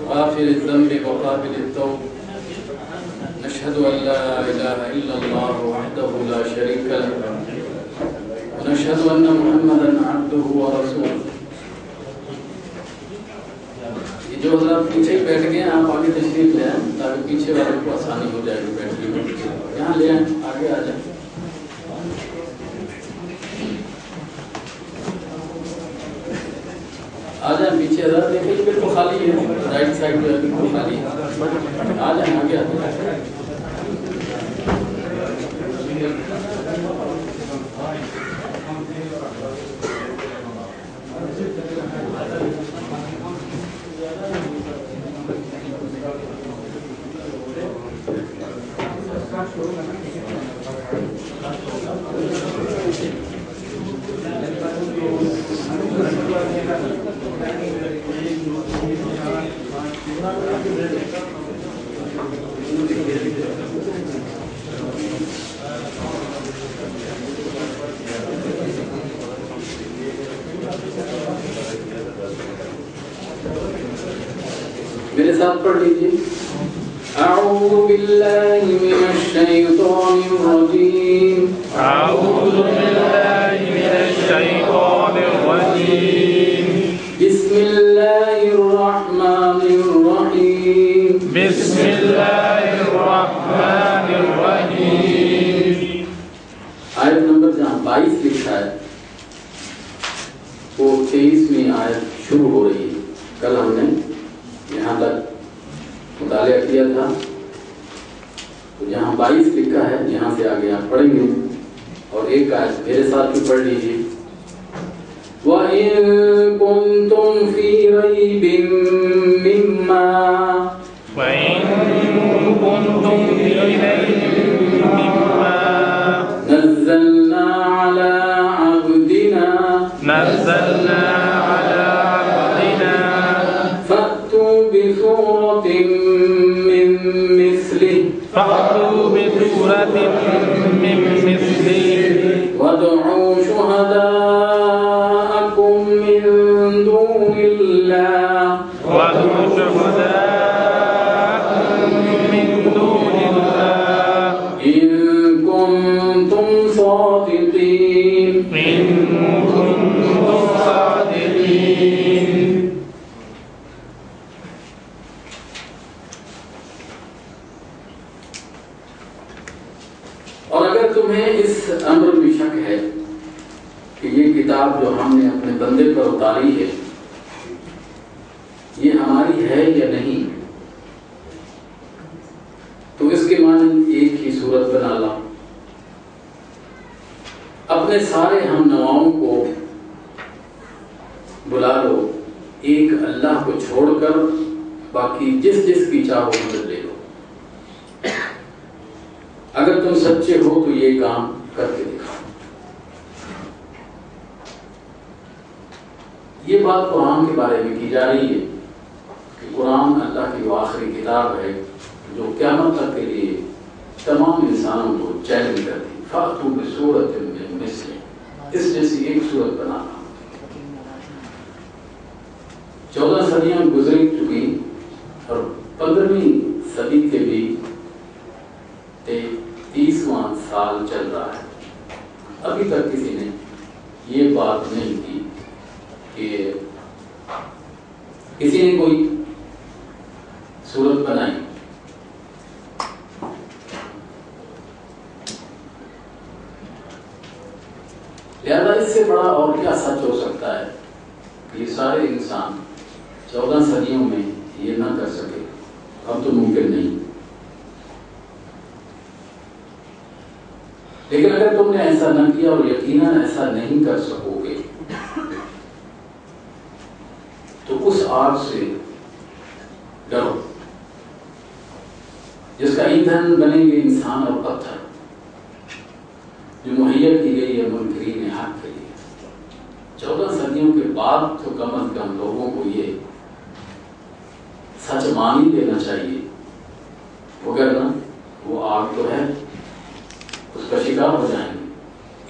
غافر الذنب وقابل التوب نشهد أن لا إله إلا الله وحده لا شريك له ونشهد أن محمدا عبده ورسوله. جو حضرات پیچھے بیٹھ گئے آپ آگے تشریف لے آئیں تاکہ پیچھے والوں کو آسانی ہو جائے گی بیٹھنے میں. یہاں لے آئیں, آگے آ جائیں. آ جائیں پیچھے حضرات, دیکھیں بالکل خالی ہے, رائٹ سائڈ جو ہے بالکل خالی ہے. آ جائیں آگے آ جائیں. میرے ساتھ پڑھ لیجیے. اعوذ باللہ من الشیطان الرجیم. اعوذ باللہ من الشیطان الرجیم. بسم اللہ الرحمن الرحیم. بسم اللہ الرحمن الرحیم. آیت نمبر جہاں 22 لکھا ہے وہ 23ویں آیت شروع ہو رہی ہے. کل ہم نے یہاں تک مطالعہ کیا تھا, تو جہاں 22 لکھا ہے یہاں سے آگے آپ پڑھیں گے اور ایک آیت میرے ساتھ بھی پڑھ لیجیے. وَإِن كُنتُمْ فِي رَيْبٍ مِّمَّا وَإِن كُنتُمْ فِي رَيْبٍ مِّمَّا نَزَّلْنَا عَلَىٰ عَبْدِنَا فَأْتُوا بِسُورَةٍ مِّن مِّثْلِهِ وَادْعُوا شُهَدَاءَكُم مِّن دُونِ اللَّهِ إِن كُنتُمْ صَادِقِينَ. اور اگر تمہیں اس امر میں شک ہے کہ یہ کتاب جو ہم نے اپنے بندے پر اتاری ہے یہ ہماری ہے یا نہیں, تو اس کے مانند ایک ہی صورت بنا لاؤ, اپنے سارے ہم نواؤں کو بلا لو, ایک اللہ کو چھوڑ کر باقی جس جس کی چاہو مدد لے لو. اگر تم سچے ہو تو یہ کام کر کے دکھاؤ. یہ بات قرآن کے بارے میں کی جا رہی ہے کہ قرآن اللہ کی وہ آخری کتاب ہے جو قیامت تک کے لیے تمام انسانوں کو چیلنج کرتی. فَأْتُوا بِسُورَةٍ مِّن مِّثْلِهِ, اس جیسی ایک صورت بنانا. 14 صدیاں گزر چکی اور 15ویں صدی کے بھی 30واں سال چل رہا ہے. ابھی تک کسی نے یہ بات نہیں کی کہ کسی نے کوئی صورت بنائی. لہذا اس سے بڑا اور کیا سچ ہو سکتا ہے کہ یہ سارے انسان 14 صدیوں میں یہ نہ کر سکے. اب تو ممکن نہیں. لیکن اگر تم نے ایسا نہ کیا اور یقیناً ایسا نہیں کر سکو گے تو اس آگ سے ڈرو جس کا ایندھن بنیں گے انسان اور پتھر, جو مہیا کی گئی ہے منکرین حق کے لیے. 14 صدیوں کے بعد تو کم از کم لوگوں کو یہ سچ مان ہی دینا چاہیے, وگرنہ وہ آگ تو ہے اس کا شکار ہو جائیں گے.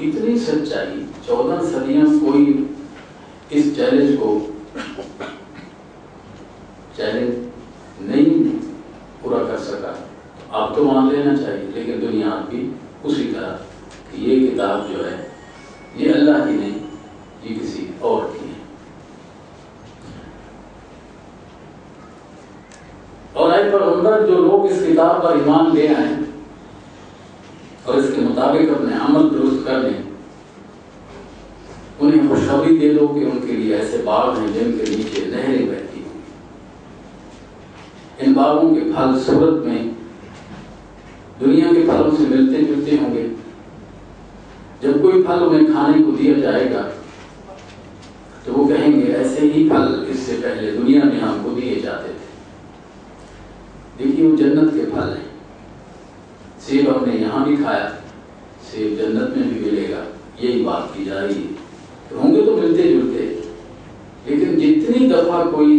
اتنی سچائی 14 صدیاں کوئی اس چیلنج کو چیلنج نہیں پورا کر سکا آپ تو مان لینا چاہیے، لیکن دنیا بھی اسی طرح کہ یہ کتاب جو ہے یہ اللہ کی نہیں، یہ کسی اور کی ہے۔ اور اے پیغمبر، جو لوگ اس کتاب پر ایمان لے آئے اور اس کے مطابق اپنے عمل درست کر لیں، انہیں خوشخبری دے دو کہ ان کے لیے ایسے باغ ہیں جن کے نیچے نہریں بہتی ہوں۔ ان باغوں کے پھل صورت میں دنیا کے پھلوں سے ملتے جلتے ہوں گے۔ جب کوئی پھل انہیں کھانے کو دیا جائے گا تو وہ کہیں گے ایسے ہی پھل اس سے پہلے دنیا میں ہم کو دیے جاتے تھے۔ دیکھیے وہ جنت کے پھل ہیں، سیب ہم نے یہاں بھی کھایا، سیب جنت میں بھی ملے گا، یہی بات کی جا رہی ہے۔ تو ہوں گے تو ملتے جلتے، لیکن جتنی دفعہ کوئی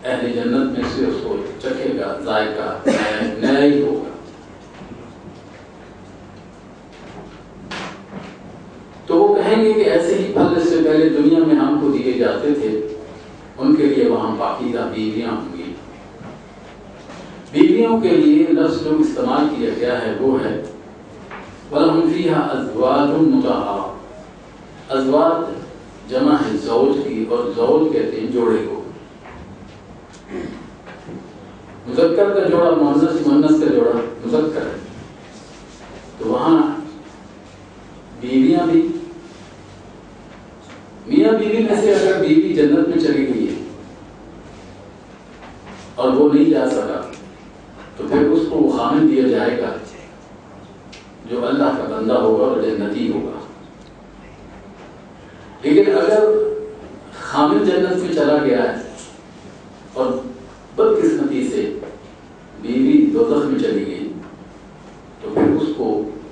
اہل جنت میں سے اس کو چکھے گا ذائقہ نیا ہی ہوگا۔ تو وہ کہیں گے کہ ایسے ہی پھل اس سے پہلے دنیا میں ہم کو دیے جاتے تھے۔ ان کے لیے وہاں پاکیزہ بیویاں ہوں گی۔ بیویوں کے لیے لفظ جو استعمال کیا گیا ہے وہ ہے وَلَهُمْ فِيهَا أَزْوَاجٌ مُطَهَّرَةٌ۔ ازواج جمع ہے زوج کی، اور زوج کہتے ہیں جوڑے کو۔ مذکر کا جوڑا مؤنث، مؤنث کا جوڑا مذکر ہے۔ تو وہاں بیویاں بھی، میاں بیوی میں سے اگر بیوی جنت میں چلی گئی ہے اور وہ نہیں جا سکا تو پھر اس کو وہ خامن دیا جائے گا جو اللہ کا بندہ ہوگا اور جنتی ہوگا۔ لیکن اگر خامن جنت میں چلا گیا ہے اور بدقسمتی سے بیوی دوزخ میں چلی گئی تو پھر اس کو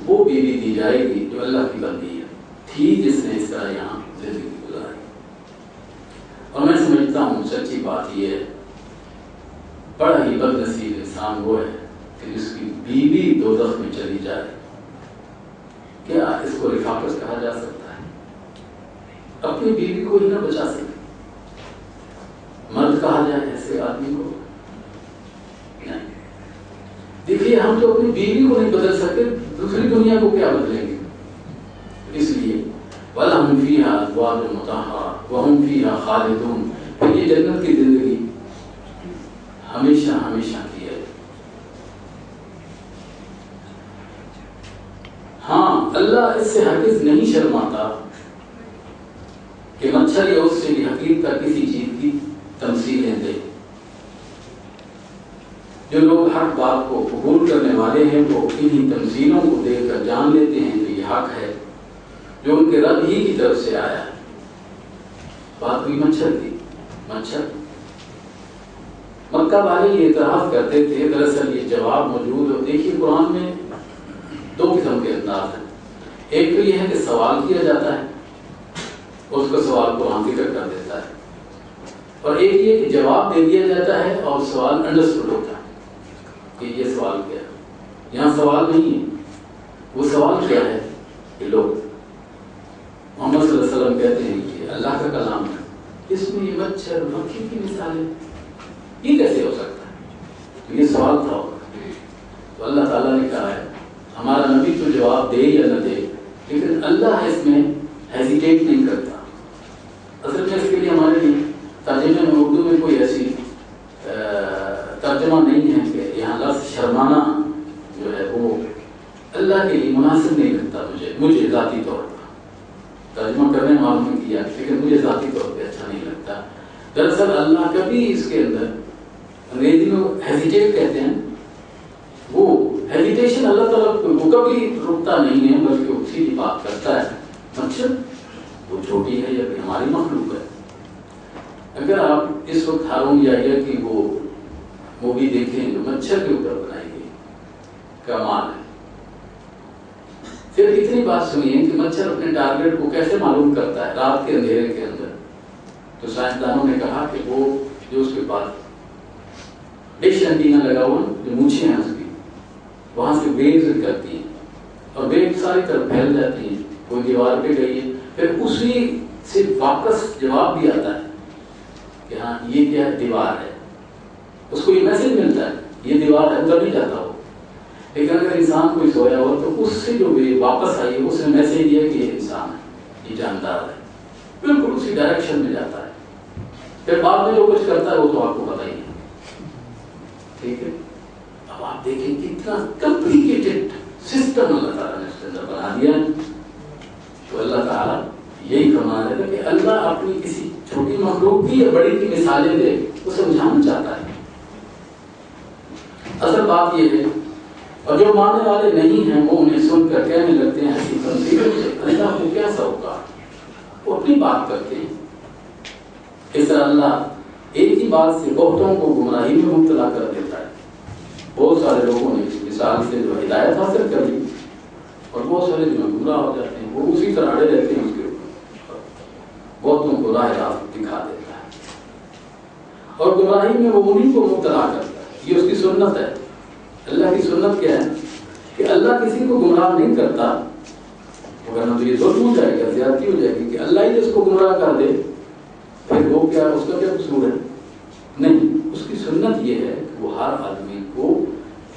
وہ بیوی دی جائے گی جو اللہ کی بندی ہے، تھی جس نے اس طرح یہاں زندگی گزاری۔ اور میں سمجھتا ہوں سچی بات یہ ہے، بڑا ہی بد نصیب انسان وہ ہے کہ جس کی بیوی دوزخ میں چلی جائے۔ کیا اس کو رفاقت کہا جا سکتا ہے؟ اپنی بیوی کو ہی نہ بچا سکے، مرد کہا جائے ایسے آدمی کو؟ نہیں۔ دیکھیے ہم تو اپنی بیوی کو نہیں بدل سکتے، دوسری دنیا کو کیا بدلیں گے؟ اس لیے وَلَهُمْ فِيهَا أَزْوَاجٌ مُطَهَّرَةٌ وَهُمْ فِيهَا خَالِدُونَ، کہ یہ جنت کی زندگی ہمیشہ ہمیشہ کی ہے۔ ہاں اللہ اس سے ہرگز نہیں شرماتا کہ مچھر یا اس سے بھی حقیق کا کسی چیز کی تمثیلیں دے۔ جو لوگ حق بات کو قبول کرنے والے ہیں وہ انہی تمثیلوں کو دیکھ کر جان لیتے ہیں کہ یہ حق ہے جو ان کے رب ہی کی طرف سے آیا ہے۔ بات ہوئی مچھر کی، مچھر مکہ والے یہ اعتراف کرتے تھے، دراصل یہ جواب موجود ہو۔ دیکھیے قرآن میں دو قسم کے انداز ہیں، ایک تو یہ ہے کہ سوال کیا جاتا ہے، اس کا سوال قرآن ذکر کر دیتا ہے، اور ایک یہ کہ جواب دے دیا جاتا ہے اور سوال انڈرسٹوڈ ہوتا ہے کہ یہ سوال کیا ہے۔ یہاں سوال نہیں ہے، وہ سوال کیا ہے کہ لوگ محمد صلی اللہ علیہ وسلم کہتے ہیں کہ اللہ کا کلام ہے، اس میں یہ مچھر مکھی کی مثال ہے، یہ کیسے ہو سکتا ہے؟ تو یہ سوال تھا۔ تو اللہ تعالیٰ نے کہا ہے ہمارا نبی تو جواب دے یا نہ دے، لیکن اللہ اس میں ہیزیٹیٹ نہیں کرتا۔ اصل میں اس کے لیے ہمارے لیے ترجمے میں اردو میں کوئی ایسی ترجمہ نہیں ہے کہ یہاں لفظ شرمانا جو ہے وہ اللہ کے لیے مناسب نہیں لگتا مجھے ذاتی طور پر۔ ترجمہ کرنے والوں نے کیا لیکن مجھے ذاتی طور پہ اچھا نہیں لگتا۔ دراصل اللہ کبھی اس کے اندر، انگریزی میں ہیزیٹیٹ کہتے ہیں، وہ ہیزیٹیشن اللہ تعالیٰ وہ کبھی رکتا نہیں ہے بلکہ وہ سیدھی بات کرتا ہے۔ مچھر وہ چھوٹی ہے یا کہ ہماری مخلوق ہے؟ اگر آپ اس وقت ہارون یحییٰ کی وہ مووی دیکھیں جو مچھر کے اوپر بنائی گئی، کمال ہے۔ پھر اتنی بات سنیے کہ مچھر اپنے ٹارگیٹ کو کیسے معلوم کرتا ہے رات کے اندھیرے کے اندر۔ تو سائنسدانوں نے کہا کہ وہ جو اس کے پاس ڈش اینٹینا لگا ہوا جو مونچھیں ہیں اس کی، وہاں سے ویوز کرتی ہیں اور ویو ساری طرف پھیل جاتی ہیں، کوئی دیوار پہ گئی ہے، پھر اسی سے واپس جواب بھی آتا ہے کہ ہاں یہ کیا ہے، دیوار ہے۔ اس کو یہ میسج ملتا ہے، یہ دیوار اندر نہیں جاتا ہو. لیکن اگر انسان کوئی سویا ہو تو اس سے جو واپس آئی ہے اس نے میسج دیا کہ یہ انسان ہے، یہ جاندار ہے، بالکل اسی ڈائریکشن میں جاتا ہے. پھر بعد میں جو کچھ کرتا ہے وہ تو آپ کو پتہ ہی ہے. ٹھیک ہے. اب آپ دیکھیں کتنا کمپلیکیٹڈ سسٹم اللہ تعالیٰ نے اس کے اندر بنا دیا ہے. تو اللہ تعالیٰ یہی فرما رہا ہے کہ اللہ اپنی کسی چھوٹی مخلوق کی یا بڑی کی مثالیں دے وہ سمجھانا چاہتا ہے. اصل بات یہ ہے، اور جو ماننے والے نہیں ہیں وہ انہیں سن کر کہنے لگتے ہیں ایسی تنظیموں سے اللہ کو کیا سوکا، وہ اپنی بات کرتے ہیں. اس طرح اللہ ایک ہی بات سے بہتوں کو گمراہی میں مبتلا کر دیتا ہے. بہت سارے لوگوں نے اس مثال سے جو ہدایت حاصل کر لی اور بہت سارے جو گمراہ ہو جاتے ہیں وہ اسی طرح اڑے رہتے ہیں اس کے اوپر، بہتوں کو راہ راست دکھا دیتا ہے اور گمراہی میں وہ انہیں کو مبتلا کرتا ہے. یہ اس کی سنت ہے. اللہ کی سنت کیا ہے کہ اللہ کسی کو گمراہ نہیں کرتا، ورنہ تو یہ ظلم ہو جائے گا، زیادتی ہو جائے گی کہ اللہ ہی جس کو گمراہ کر دے پھر وہ کیا، اس کا کیا قصور ہے؟ نہیں، اس کی سنت یہ ہے کہ وہ ہر آدمی کو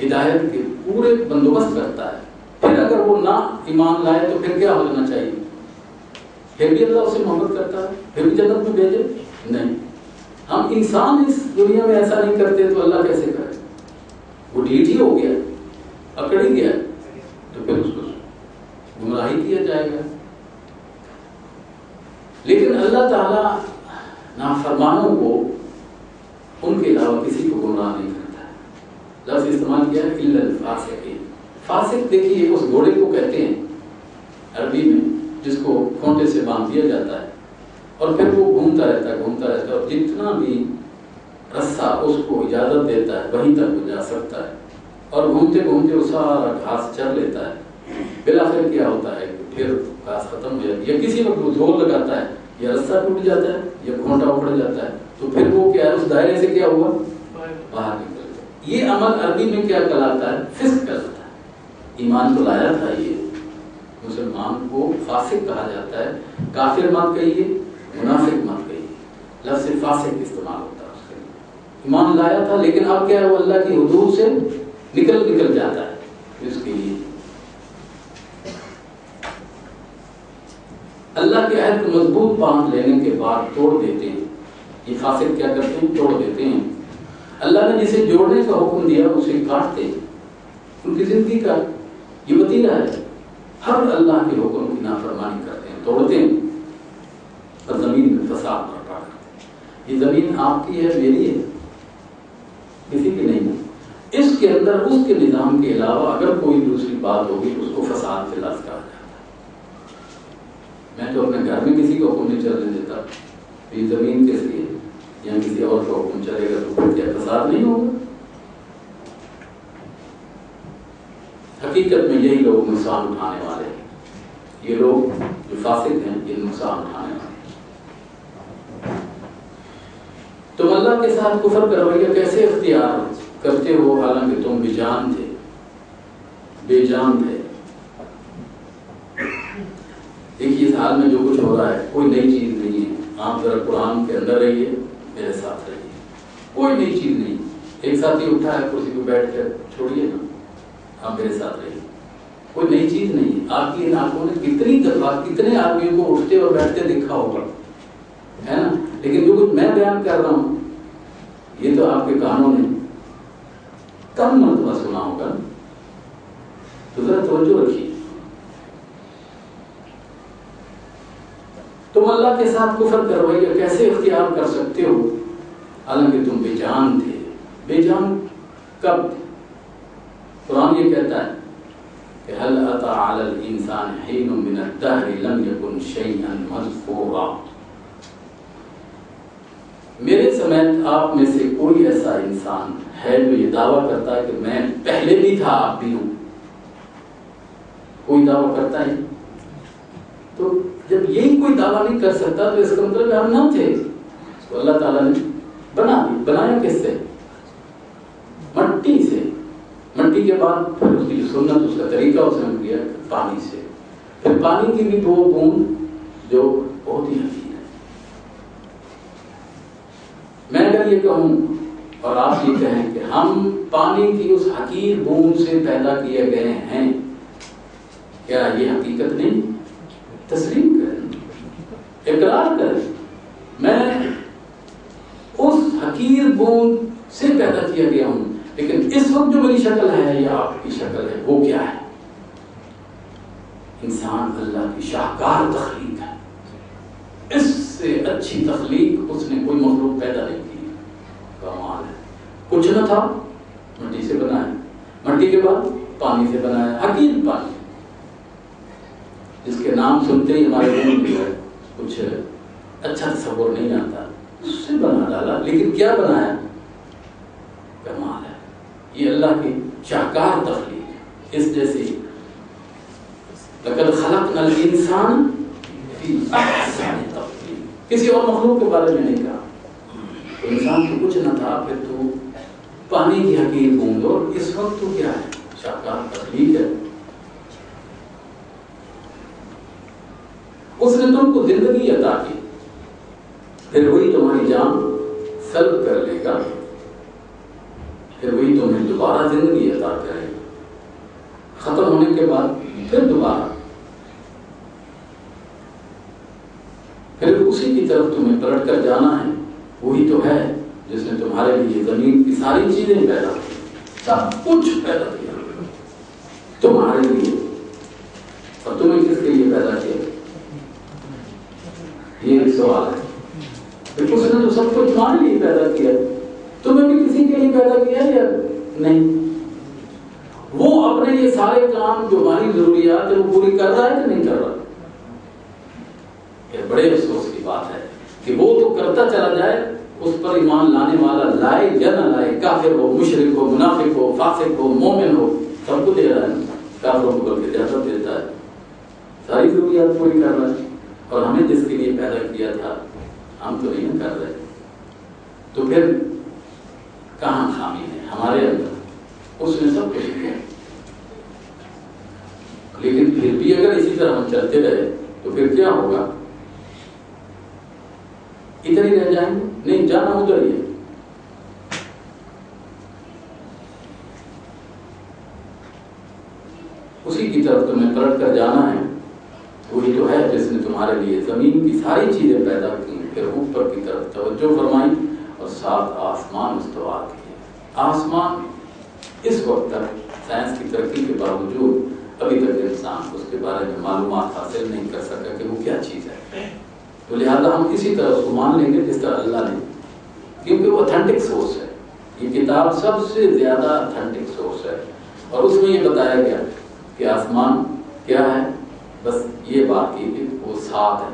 ہدایت کے پورے بندوبست کرتا ہے. پھر اگر وہ نہ ایمان لائے تو پھر کیا ہو جانا چاہیے؟ پھر بھی اللہ اسے محبت کرتا ہے، پھر بھی جنت میں بھیجے؟ نہیں. ہم انسان اس دنیا میں ایسا نہیں کرتے تو اللہ کیسے کرے؟ وہ ڈھیٹ ہی ہو گیا، اکڑ ہی گیا، تو پھر اس کو گمراہی کیا جائے گا. لیکن اللہ تعالیٰ نافرمانوں کو ان کے علاوہ کسی کو گمراہ نہیں کرتا ہے. لفظ استعمال کیا ہے الا الفاسقین. فاسق دیکھیے اس گھوڑے کو کہتے ہیں عربی میں جس کو کھونٹے سے باندھ دیا جاتا ہے اور پھر وہ گھومتا رہتا ہے اور جتنا بھی رسہ اس کو اجازت دیتا ہے وہیں تک وہ جا سکتا ہے اور گھومتے گھومتے وہ سارا گھاس چر لیتا ہے. بالآخر کیا ہوتا ہے کہ پھر گھاس ختم ہو جاتی ہے، یا کسی وقت وہ زور لگاتا ہے یا رسہ ٹوٹ جاتا ہے یا گھونٹا اکھڑ جاتا ہے تو پھر وہ کیا ہے اس دائرے سے کیا ہوا، باہر نکل گیا. یہ عمل عربی میں کیا کہلاتا ہے؟ فسق کہلاتا ہے. ایمان تو لایا تھا، یہ مسلمان کو فاسق کہا جاتا ہے. کافر مت کہیے، منافق مت کہیے، لفظ فاسق استعمال ہوتا ہے اس کے لیے. ایمان لایا تھا لیکن اب کیا ہے، وہ اللہ کی حدود سے نکل جاتا ہے. اس کے لیے اللہ کے عہد کو مضبوط باندھ لینے کے بعد توڑ دیتے ہیں. یہ فاسق کیا کرتے ہیں؟ توڑ دیتے ہیں. اللہ نے جسے جوڑنے کا حکم دیا اسے کاٹتے ہیں. ان کی زندگی کا یہ وتیرہ ہے، ہر اللہ کے حکم کی نافرمانی کرتے ہیں، توڑتے ہیں اور زمین میں فساد برپا کرتے ہیں. یہ زمین آپ کی ہے، میری ہے، کسی کی نہیں ہے. اس کے اندر اس کے نظام کے علاوہ اگر کوئی دوسری بات ہوگی اس کو فساد سے لفظ کہا جاتا ہے. میں تو اپنے گھر میں کسی کو حکم نہیں چلنے دیتا، یہ زمین کس کی ہے یا کسی اور کا حکم چلے گا تو پھر کیا فساد نہیں ہوگا؟ حقیقت میں یہی لوگ نقصان اٹھانے والے ہیں. یہ لوگ جو فاسق ہیں یہ نقصان اٹھانے والے ہیں. تم اللہ کے ساتھ کفر کا رویہ کیسے اختیار کرتے ہو حالانکہ تم بے جان تھے. دیکھیے اس حال میں جو کچھ ہو رہا ہے کوئی نئی چیز نہیں ہے. آپ ذرا قرآن کے اندر رہیے، میرے ساتھ رہیے، کوئی نئی چیز نہیں. ایک ساتھی اٹھا ہے کرسی پہ بیٹھ کر چھوڑیے نا، آپ میرے ساتھ رہیے، کوئی نئی چیز نہیں ہے. آپ کی ان آنکھوں نے کتنی دفعہ کتنے آدمیوں کو اٹھتے اور بیٹھتے دیکھا ہوگا، ہے نا. لیکن جو کچھ میں بیان کر رہا ہوں یہ تو آپ کے کانوں نے کم مرتبہ سنا ہوگا. تو ذرا توجہ رکھیے. تم اللہ کے ساتھ کفر کا رویہ کیسے اختیار کر سکتے ہو حالانکہ تم بے جان تھے. بے جان کب تھے؟ قرآن یہ کہتا ہے کہ هل أتى على الإنسان حين من الدهر لم يكن شيئا مذكورا. میرے سمیت آپ میں سے کوئی ایسا انسان ہے جو یہ دعویٰ کرتا ہے کہ میں پہلے بھی تھا آپ بھی ہوں؟ کوئی دعویٰ کرتا ہے؟ تو جب یہی کوئی دعویٰ نہیں کر سکتا تو اس کا مطلب ہم نہ تھے. تو اللہ تعالیٰ نے بنایا کس سے؟ مٹی سے. مٹی کے بعد پھر اس کی جو سنت اس کا طریقہ اس نے کیا پانی سے. پھر پانی کی بھی دو بوند جو بہت ہی حسین ہے. میں اگر یہ کہوں اور آپ یہ کہیں کہ ہم پانی کی اس حقیر بوند سے پیدا کیے گئے ہیں، کیا یہ حقیقت نہیں؟ تسلیم کریں، اقرار کریں، میں اس حقیر بوند سے پیدا کیا گیا ہوں، لیکن اس وقت جو میری شکل ہے یا آپ کی شکل ہے وہ کیا ہے؟ انسان اللہ کی شاہکار تخلیق ہے، اس سے اچھی تخلیق اس نے کوئی مخلوق پیدا نہیں کی، کمال ہے۔ کچھ نہ تھا، مٹی سے بنایا، مٹی کے بعد پانی سے بنایا، حقیر پانی جس کے نام سنتے ہی ہمارے منہ جو ہے کچھ اچھا تصور نہیں آتا، اس سے بنا ڈالا، لیکن کیا بنایا؟ کمال ہے، یہ اللہ کی شاہکار تخلیق ہے۔ اس جیسی لقد خلقنا الانسان فی احسن تقویم، کسی اور مخلوق کے بارے میں نہیں کہا، تو انسان تو کچھ نہ تھا، پھر تو پانی کی حقیر بوند، اور اس وقت تو کیا ہے؟ شاہکار تخلیق ہے۔ اس نے تم کو زندگی عطا کی، پھر وہی تمہاری جان سلب کر لے گا، پھر وہی تمہیں دوبارہ زندگی عطا کرے گا، ختم ہونے کے بعد پھر دوبارہ، پھر اسی کی طرف تمہیں پلٹ کر جانا ہے۔ وہی تو ہے جس نے تمہارے لیے زمین کی ساری چیزیں پیدا کی، سب کچھ پیدا کیا تمہارے لیے، اور تمہیں کس کے لیے پیدا کیا؟ یہ ایک سوال ہے۔ اس نے تو سب کچھ تمہارے لیے پیدا کیا، تمہیں بھی کسی کے لیے پیدا کیا یا نہیں؟ وہ اپنے یہ سارے کام جو ہماری ضروریات ہے وہ پوری کر رہا ہے کہ نہیں کر رہا؟ یہ بڑے افسوس کی بات ہے کہ وہ تو کرتا چلا جائے، اس پر ایمان لانے والا لائے یا نہ لائے، کافر ہو، مشرک ہو، منافق ہو، فاسق ہو، مومن ہو، سب کو دے رہا ہے، کافروں کو بلکہ زیادہ دیتا ہے، ساری ضروریات پوری کر رہا ہے، اور ہمیں جس کے لیے پیدا کیا تھا ہم تو نہیں کر رہے، تو پھر کہاں خامی ہے ہمارے اندر؟ اس نے سب کچھ کیا، لیکن پھر بھی اگر اسی طرح ہم چلتے رہے تو پھر کیا ہوگا؟ ادھر ہی رہ جائیں گے، نہیں جانا ادھر ہی ہے۔ اسی کی طرف تمہیں پلٹ کر جانا ہے، وہی تو ہے جس نے تمہارے لیے زمین کی ساری چیزیں پیدا کی، پھر اوپر کی طرف توجہ فرمائی اور ساتھ آسمان استوار کیے۔ آسمان اس وقت تک سائنس کی ترقی کے باوجود ابھی تک انسان اس کے بارے میں معلومات حاصل نہیں کر سکا کہ وہ کیا چیز ہے، تو لہذا ہم اسی طرح اس کو مان لیں گے جس طرح اللہ نے، کیونکہ وہ اتھینٹک سورس ہے، یہ کتاب سب سے زیادہ اتھینٹک سورس ہے، اور اس میں یہ بتایا گیا کہ آسمان کیا ہے، بس یہ بات کی کہ وہ ساتھ ہے۔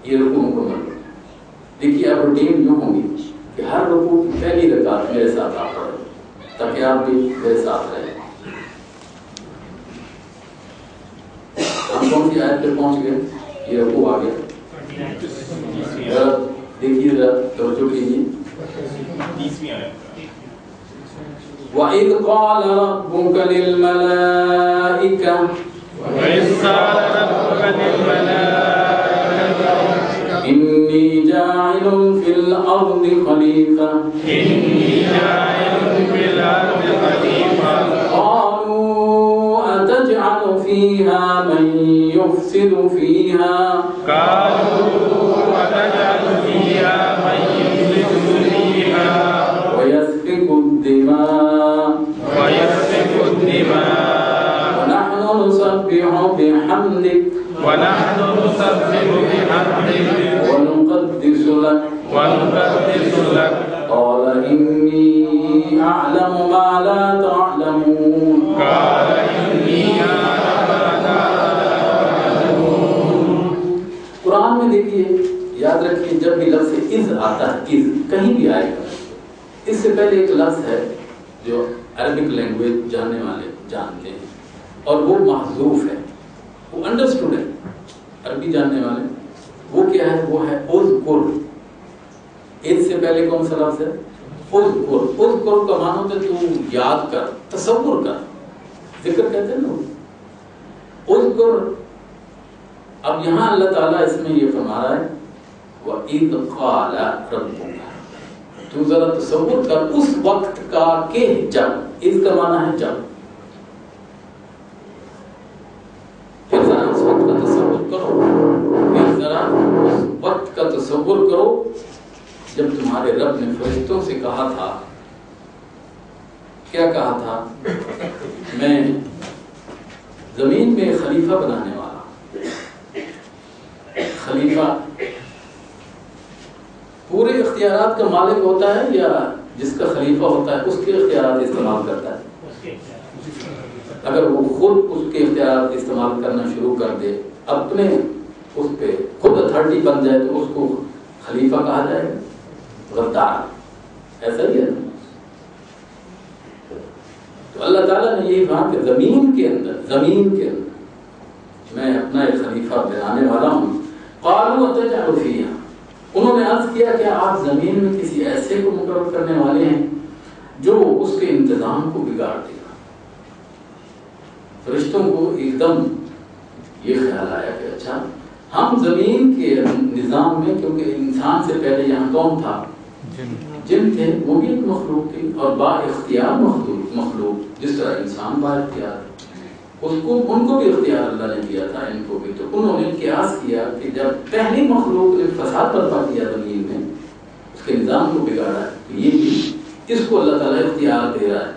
یہ رکوع مکمل، دیکھیے اب روٹین یوں ہوگی کہ ہر رکوع کی پہلی رکعت میرے ساتھ آپ پڑھیں تاکہ آپ بھی میرے ساتھ رہیں۔ ہم کون سی آیت پہ پہنچ گئے؟ یہ رکوع آ گیا، دیکھیے ذرا توجہ کیجیے۔ وَإِذْ قَالَ رَبُّكَ لِلْمَلَائِكَةِ إِنِّي جَاعِلٌ فِي الْأَرْضِ خَلِيفَةً قَالُوا أَتَجْعَلُ فِيهَا مَن يُفْسِدُ فِيهَا وَيَسْفِكُ الدِّمَاءَ وَنَحْنُ نُسَبِّحُ بِحَمْدِكَ وَنُقَدِّسُ لَكَ قَالَ إِنِّي أَعْلَمُ مَا لَا تَعْلَمُونَ۔ قرآن میں دیکھیے، یاد رکھیے، جب بھی لفظ اذ آتا ہے، اذ کہیں بھی آئے گا، اس سے پہلے ایک لفظ ہے جو عربک لینگویج جاننے والے جانتے ہیں، اور وہ محذوف ہے، وہ انڈرسٹوڈ ہے عربی جاننے والے، وہ کیا ہے؟ وہ ہے اذکر۔ اذ سے پہلے کون سا لفظ ہے؟ اذکر۔ اذکر کا معنی ہوتا ہے تو یاد کر، تصور کر، ذکر کہتے ہیں نا۔ اذکر اب یہاں اللہ تعالیٰ اس میں یہ فرما رہا ہے وَإِذْ قَالَ رَبُّكَ، تو ذرا تصور کر اس وقت کا کہ جب، اس کا معنی ہے جب، پھر ذرا اس وقت کا تصور کرو، پھر ذرا اس وقت کا تصور کرو جب تمہارے رب نے فرشتوں سے کہا تھا، کیا کہا تھا؟ میں زمین میں خلیفہ بنانے والا۔ خلیفہ پورے اختیارات کا مالک ہوتا ہے یا جس کا خلیفہ ہوتا ہے اس کے اختیارات استعمال کرتا ہے؟ اگر وہ خود اس کے اختیارات استعمال کرنا شروع کر دے، اپنے اس پہ خود اتھارٹی بن جائے تو اس کو خلیفہ کہا جائے گا، غدار، ایسا ہی ہے۔ تو اللہ تعالیٰ نے یہی کہا کہ زمین کے اندر میں اپنا ایک خلیفہ بنانے والا ہوں۔ قالوا اتجعل فیہا، انہوں نے عرض کیا کہ آپ زمین میں کسی ایسے کو مقرر کرنے والے ہیں جو اس کے انتظام کو بگاڑ دے گا۔ فرشتوں کو ایک دم یہ خیال آیا کہ اچھا ہم زمین کے نظام میں، کیونکہ انسان سے پہلے یہاں کون تھا؟ جن تھے، وہ بھی ایک مخلوق تھی اور با اختیار مخلوق، جس طرح انسان با اختیار، ان کو بھی اختیار اللہ نے دیا تھا، ان کو بھی۔ تو انہوں نے قیاس کیا کہ جب پہلی مخلوق نے فساد برپا کیا زمین میں، اس کے نظام کو بگاڑا ہے، تو یہ بھی اس کو اللہ تعالیٰ اختیار دے رہا ہے۔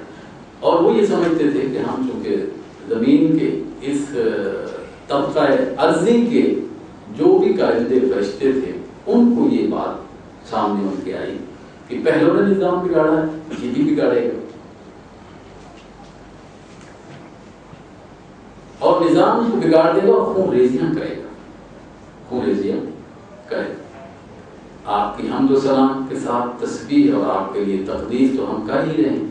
اور وہ یہ سمجھتے تھے کہ ہم چونکہ زمین کے اس طبقہ ارضی کے جو بھی کائندے فرشتے تھے، ان کو یہ بات سامنے ان کے آئی کہ پہلوں نے نظام بگاڑا ہے، یہ بھی بگاڑے گا، اور نظام کو بگاڑ دے گا اور خون ریزیاں کرے گا، خون ریزیاں کرے گا۔ آپ کی حمد و سلام کے ساتھ تسبیح اور آپ کے لیے تقدیس تو ہم کر ہی رہے ہیں۔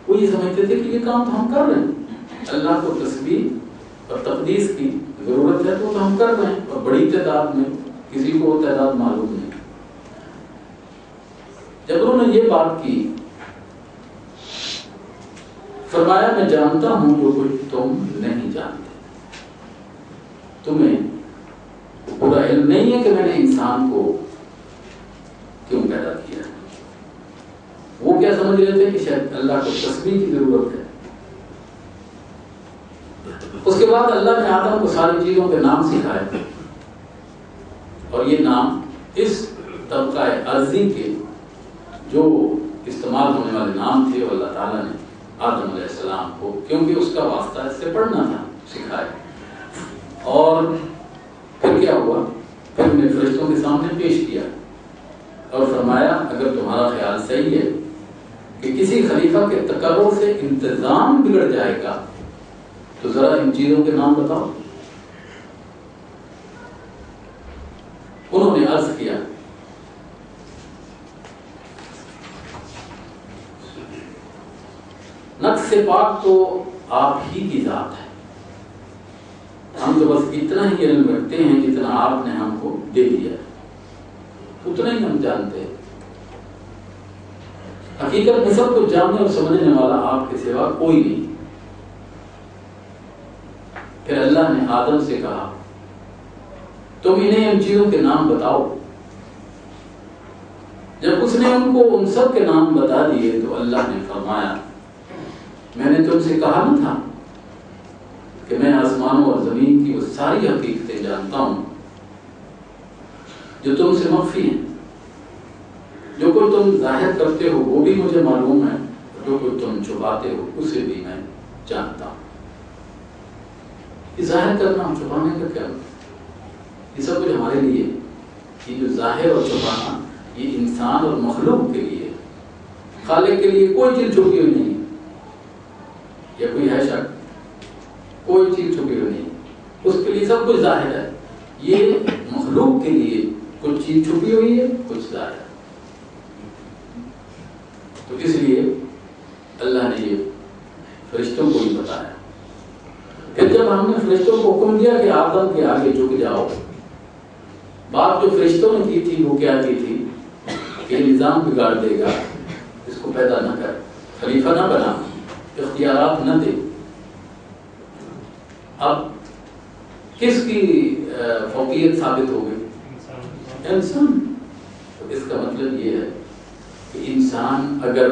وہ یہ سمجھتے تھے کہ یہ کام تو ہم کر رہے ہیں، اللہ کو تسبیح اور تقدیس کی ضرورت ہے تو ہم کر رہے ہیں، اور بڑی تعداد میں، کسی کو وہ تعداد معلوم نہیں۔ جب انہوں نے یہ بات کی، فرمایا میں جانتا ہوں جو کچھ تم نہیں جانتے، تمہیں پورا علم نہیں ہے کہ میں نے انسان کو کیوں پیدا کیا ہے۔ وہ کیا سمجھ رہے تھے کہ شاید اللہ کو تسبیح کی ضرورت ہے۔ اس کے بعد اللہ نے آدم کو ساری چیزوں کے نام سکھائے، اور یہ نام اس طبقہ ارضی کے جو استعمال ہونے والے نام تھے، اللہ تعالیٰ نے آدم علیہ السلام کو، کیونکہ اس کا واسطہ اس سے پڑھنا تھا، سکھائے۔ اور پھر کیا ہوا؟ پھر انہیں فرشتوں کے سامنے پیش کیا اور فرمایا اگر تمہارا خیال صحیح ہے کہ کسی خلیفہ کے تقرر سے انتظام بگڑ جائے گا تو ذرا ان چیزوں کے نام بتاؤ۔ انہوں نے عرض کیا نقص پاک تو آپ ہی کی ذات ہے، ہم تو بس اتنا ہی علم رکھتے ہیں جتنا آپ نے ہم کو دے دیا ہے، اتنا ہی ہم جانتے ہیں۔ حقیقت میں سب کچھ جاننے اور سمجھنے والا آپ کے سوا کوئی نہیں۔ پھر اللہ نے آدم سے کہا تم انہیں ان چیزوں کے نام بتاؤ۔ جب اس نے ان کو ان سب کے نام بتا دیے تو اللہ نے فرمایا میں نے تم سے کہا نہ تھا کہ میں آسمانوں اور زمین کی وہ ساری حقیقتیں جانتا ہوں جو تم سے مخفی ہیں۔ جو کچھ تم ظاہر کرتے ہو وہ بھی مجھے معلوم ہے، جو کچھ تم چھپاتے ہو اسے بھی میں جانتا ہوں۔ یہ ظاہر کرنا اور چھپانے کا کیا یہ سب کچھ ہمارے لیے، یہ جو ظاہر اور چھپانا یہ انسان اور مخلوق کے لیے، خالق کے لیے کوئی چیز چھپی ہوئی نہیں، یا کوئی ہے شک، کوئی چیز چھپی ہوئی نہیں، اس کے لیے سب کچھ ظاہر ہے۔ یہ مخلوق کے لیے کچھ چیز چھپی ہوئی ہے، کچھ ظاہر ہے۔ تو اس لیے اللہ نے یہ فرشتوں کو ہی بتایا۔ پھر جب ہم نے فرشتوں کو حکم دیا کہ آدم کے آگے جھک جاؤ، بات جو فرشتوں نے کی تھی وہ کیا کی تھی کہ نظام بگاڑ دے گا، اس کو پیدا نہ کر، خلیفہ نہ بنا، اختیارات نہ دے۔ اب کس کی فوقیت ثابت ہو گئی؟ انسان. تو اس کا مطلب یہ ہے کہ انسان اگر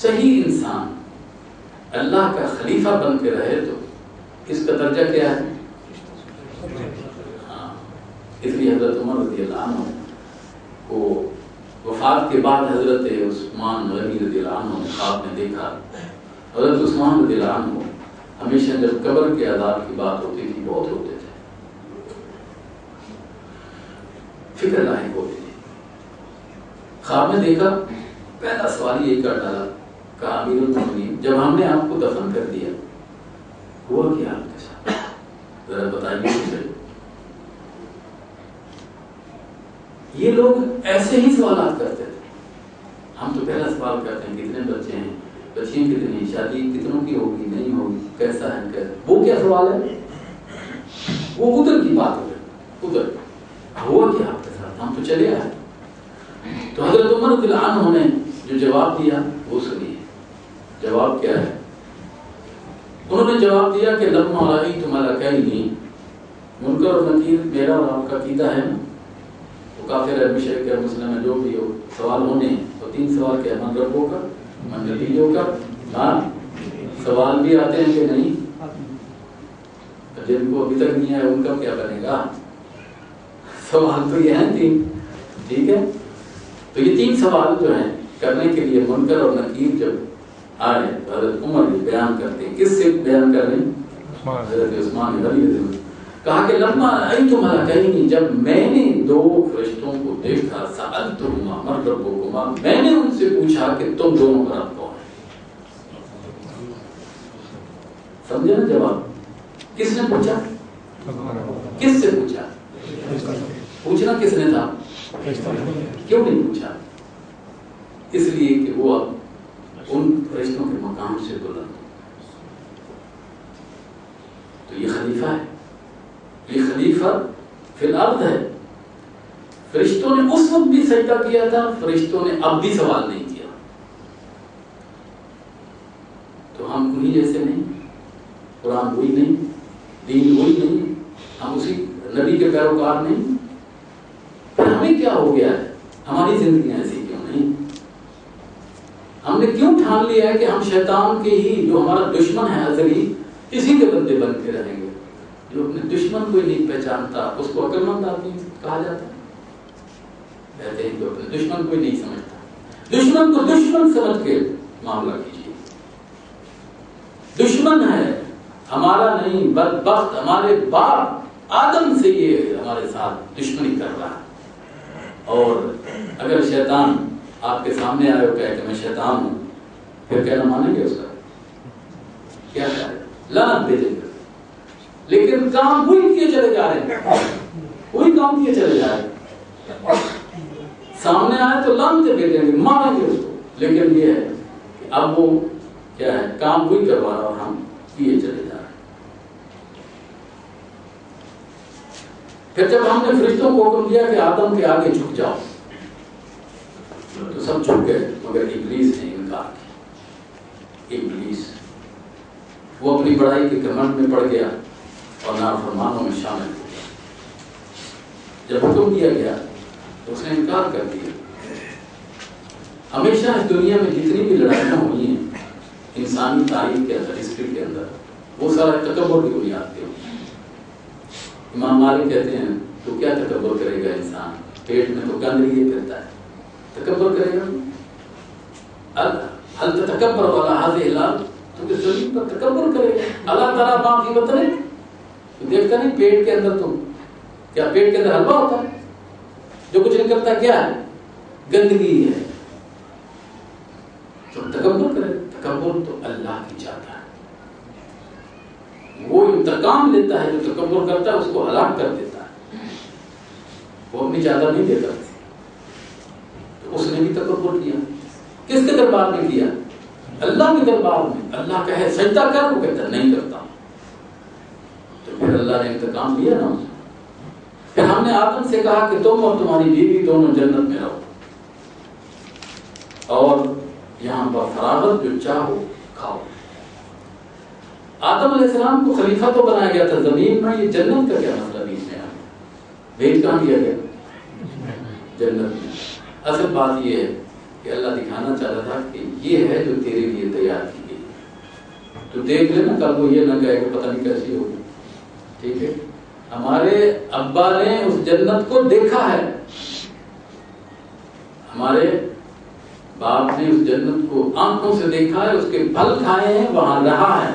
صحیح انسان اللہ کا خلیفہ بن کے رہے تو اس کا درجہ کیا ہے؟ ہاں. اس لیے حضرت عمر رضی اللہ عنہ کو وفات کے بعد حضرت عثمان غنی رضی اللہ عنہ نے خواب میں دیکھا. حضرت عثمان رضی اللہ عنہ ہمیشہ جب قبر کے عذاب کی بات ہوتی تھی بہت روتے تھے، فکر لاحق ہوتی تھی. خواب میں دیکھا، پہلا سوال یہی کر ڈالا، کہا امیر المومنین جب ہم نے آپ کو دفن کر دیا ہوا کیا آپ کے ساتھ؟ ذرا بتائیے مجھے. یہ لوگ ایسے ہی سوالات کرتے تھے. ہم تو پہلا سوال کرتے ہیں کتنے بچے ہیں، بچیاں کتنی، شادی کتنوں کی ہوگی نہیں ہوگی، کیسا ہے کیسا. وہ کیا سوال ہے؟ وہ ادھر کی بات ہے، ادھر ہوا کیا آپ کے ساتھ، ہم تو چلے آئے. تو حضرت عمر رضی اللہ عنہ نے جو جواب دیا وہ سنیے. جواب کیا ہے؟ انہوں نے جواب دیا کہ لما رأیت ملکین، منکر اور نکیر میرا اور آپ کا عقیدہ ہے نا، وہ کافر ہے مشرک ہے مسلم ہے جو بھی ہو، سوال ہونے ہیں. تو 3 سوال کیا؟ من ربوں کا، من نبیوں کا. ہاں سوال بھی آتے ہیں کہ نہیں؟ جن کو ابھی تک نہیں آیا ان کا کیا بنے گا؟ سوال تو یہ ہیں 3. ٹھیک ہے. تو یہ 3 سوال جو ہیں کرنے کے لیے منکر اور نکیر جب آئے تو حضرت عمر یہ بیان کرتے ہیں. کس سے بیان کر رہے ہیں؟ حضرت عثمان رضی اللہ عنہ. کہا کہ لما رأیت ملکین، جب میں نے 2 فرشتوں کو دیکھا، سألتہما من ربکما، میں نے ان سے پوچھا کہ تم دونوں کا رب کون ہے. سمجھے نا جواب؟ کس نے پوچھا؟ کس سے پوچھا؟ پوچھنا کس نے تھا؟ کیوں نہیں پوچھا؟ اس لیے کہ وہ اب ان فرشتوں کے مقام سے بلند. تو یہ خلیفہ ہے، یہ خلیفہ فی الارض ہے. فرشتوں نے اس وقت بھی سجدہ کیا تھا، فرشتوں نے اب بھی سوال نہیں کیا. تو ہم انہی جیسے نہیں، قرآن وہی نہیں، دین وہی نہیں، ہم اسی نبی کے پیروکار نہیں. پھر ہمیں کیا ہو گیا ہے؟ ہماری زندگیاں ایسی کیوں نہیں؟ ہم نے کیوں ٹھان لیا ہے کہ ہم شیطان کے ہی، جو ہمارا دشمن ہے ازلی، اسی کے بندے بن کے رہیں گے. جو اپنے دشمن کو ہی نہیں پہچانتا اس کو عقل مند آدمی کہا جاتا ہے. کہتے ہیں کہ اپنے دشمن کو ہی نہیں سمجھتا. دشمن کو دشمن سمجھ کے معاملہ کیجیے. دشمن ہے ہمارا نہیں، بدبخت ہمارے باپ آدم سے یہ ہمارے ساتھ دشمنی کر رہا ہے. اور اگر شیطان آپ کے سامنے آئے اور کہے کہ میں شیطان ہوں، پھر کہنا مانیں گے اس کا؟ کیا کرے؟ لعنت دے دیں گے. لیکن کام وہی کیے چلے جا رہے ہیں، وہی کام کیے چلے جا رہے ہیں. سامنے آئے تو لعنت دے دیں گے، ماریں گے اس کو. لیکن یہ ہے کہ اب وہ کیا ہے، کام وہی کروا رہا اور ہم کیے چلے جا رہے ہیں. پھر جب ہم نے فرشتوں کو حکم دیا کہ آدم کے آگے جھک جاؤ، تو سب جھک گئے مگر ابلیس نے انکار کیا. ابلیس وہ اپنی بڑائی کے گھمنڈ میں پڑ گیا اور نافرمانوں میں شامل ہو گیا. جب حکم دیا گیا تو اس نے انکار کر دیا. ہمیشہ اس دنیا میں جتنی بھی لڑائیاں ہوئی ہیں انسانی تاریخ کے اندر، ہسٹری کے اندر، وہ سارا تکبر کی بنیاد پہ ہوئی. امام مالک کہتے ہیں تو کیا تکبر کرے گا انسان، پیٹ میں تو گند لیے پھرتا ہے، تکبر کرے گا؟ حل تکبر والا حاضر الال، تو کس زمین پر تکبر کرے گا؟ اللہ تعالیٰ ماں کی بتنے تو دیکھتا نہیں پیٹ کے اندر، تو کیا پیٹ کے اندر حلوہ ہوتا ہے؟ جو کچھ نکلتا کیا ہے؟ گندگی ہے. تو تکبر کرے. تکبر تو اللہ کی چاہتا ہے. وہ انتقام لیتا ہے، جو تکبر کرتا ہے اس کو ہلاک کر دیتا ہے. وہ اپنی چادر نہیں دیتا. تو اس نے بھی تکبر کیا. کس کے دربار میں کیا؟ اللہ کے دربار میں. اللہ کہے سجدہ کر، وہ کہتا نہیں کرتا. تو پھر اللہ نے انتقام لیا نا. پھر ہم نے آدم سے کہا کہ تم اور تمہاری بیوی دونوں جنت میں رہو اور یہاں پر فراغت جو چاہو کھاؤ. آدم علیہ السلام کو خلیفہ تو بنایا گیا تھا زمین میں، یہ جنت کا کیا مسئلہ بیچ میں آیا؟ بھیج کہاں دیا گیا؟ جنت میں۔ اصل بات یہ ہے کہ اللہ دکھانا چاہتا تھا کہ یہ ہے جو تیرے لیے تیار کی گئی، تو دیکھ لینا کل کو یہ نہ کہے کہ پتہ نہیں کیسی ہوگی، ٹھیک ہے؟ ہمارے ابا نے اس جنت کو دیکھا ہے، ہمارے باپ نے اس جنت کو آنکھوں سے دیکھا ہے، اس کے پھل کھائے ہیں، وہاں رہا ہے،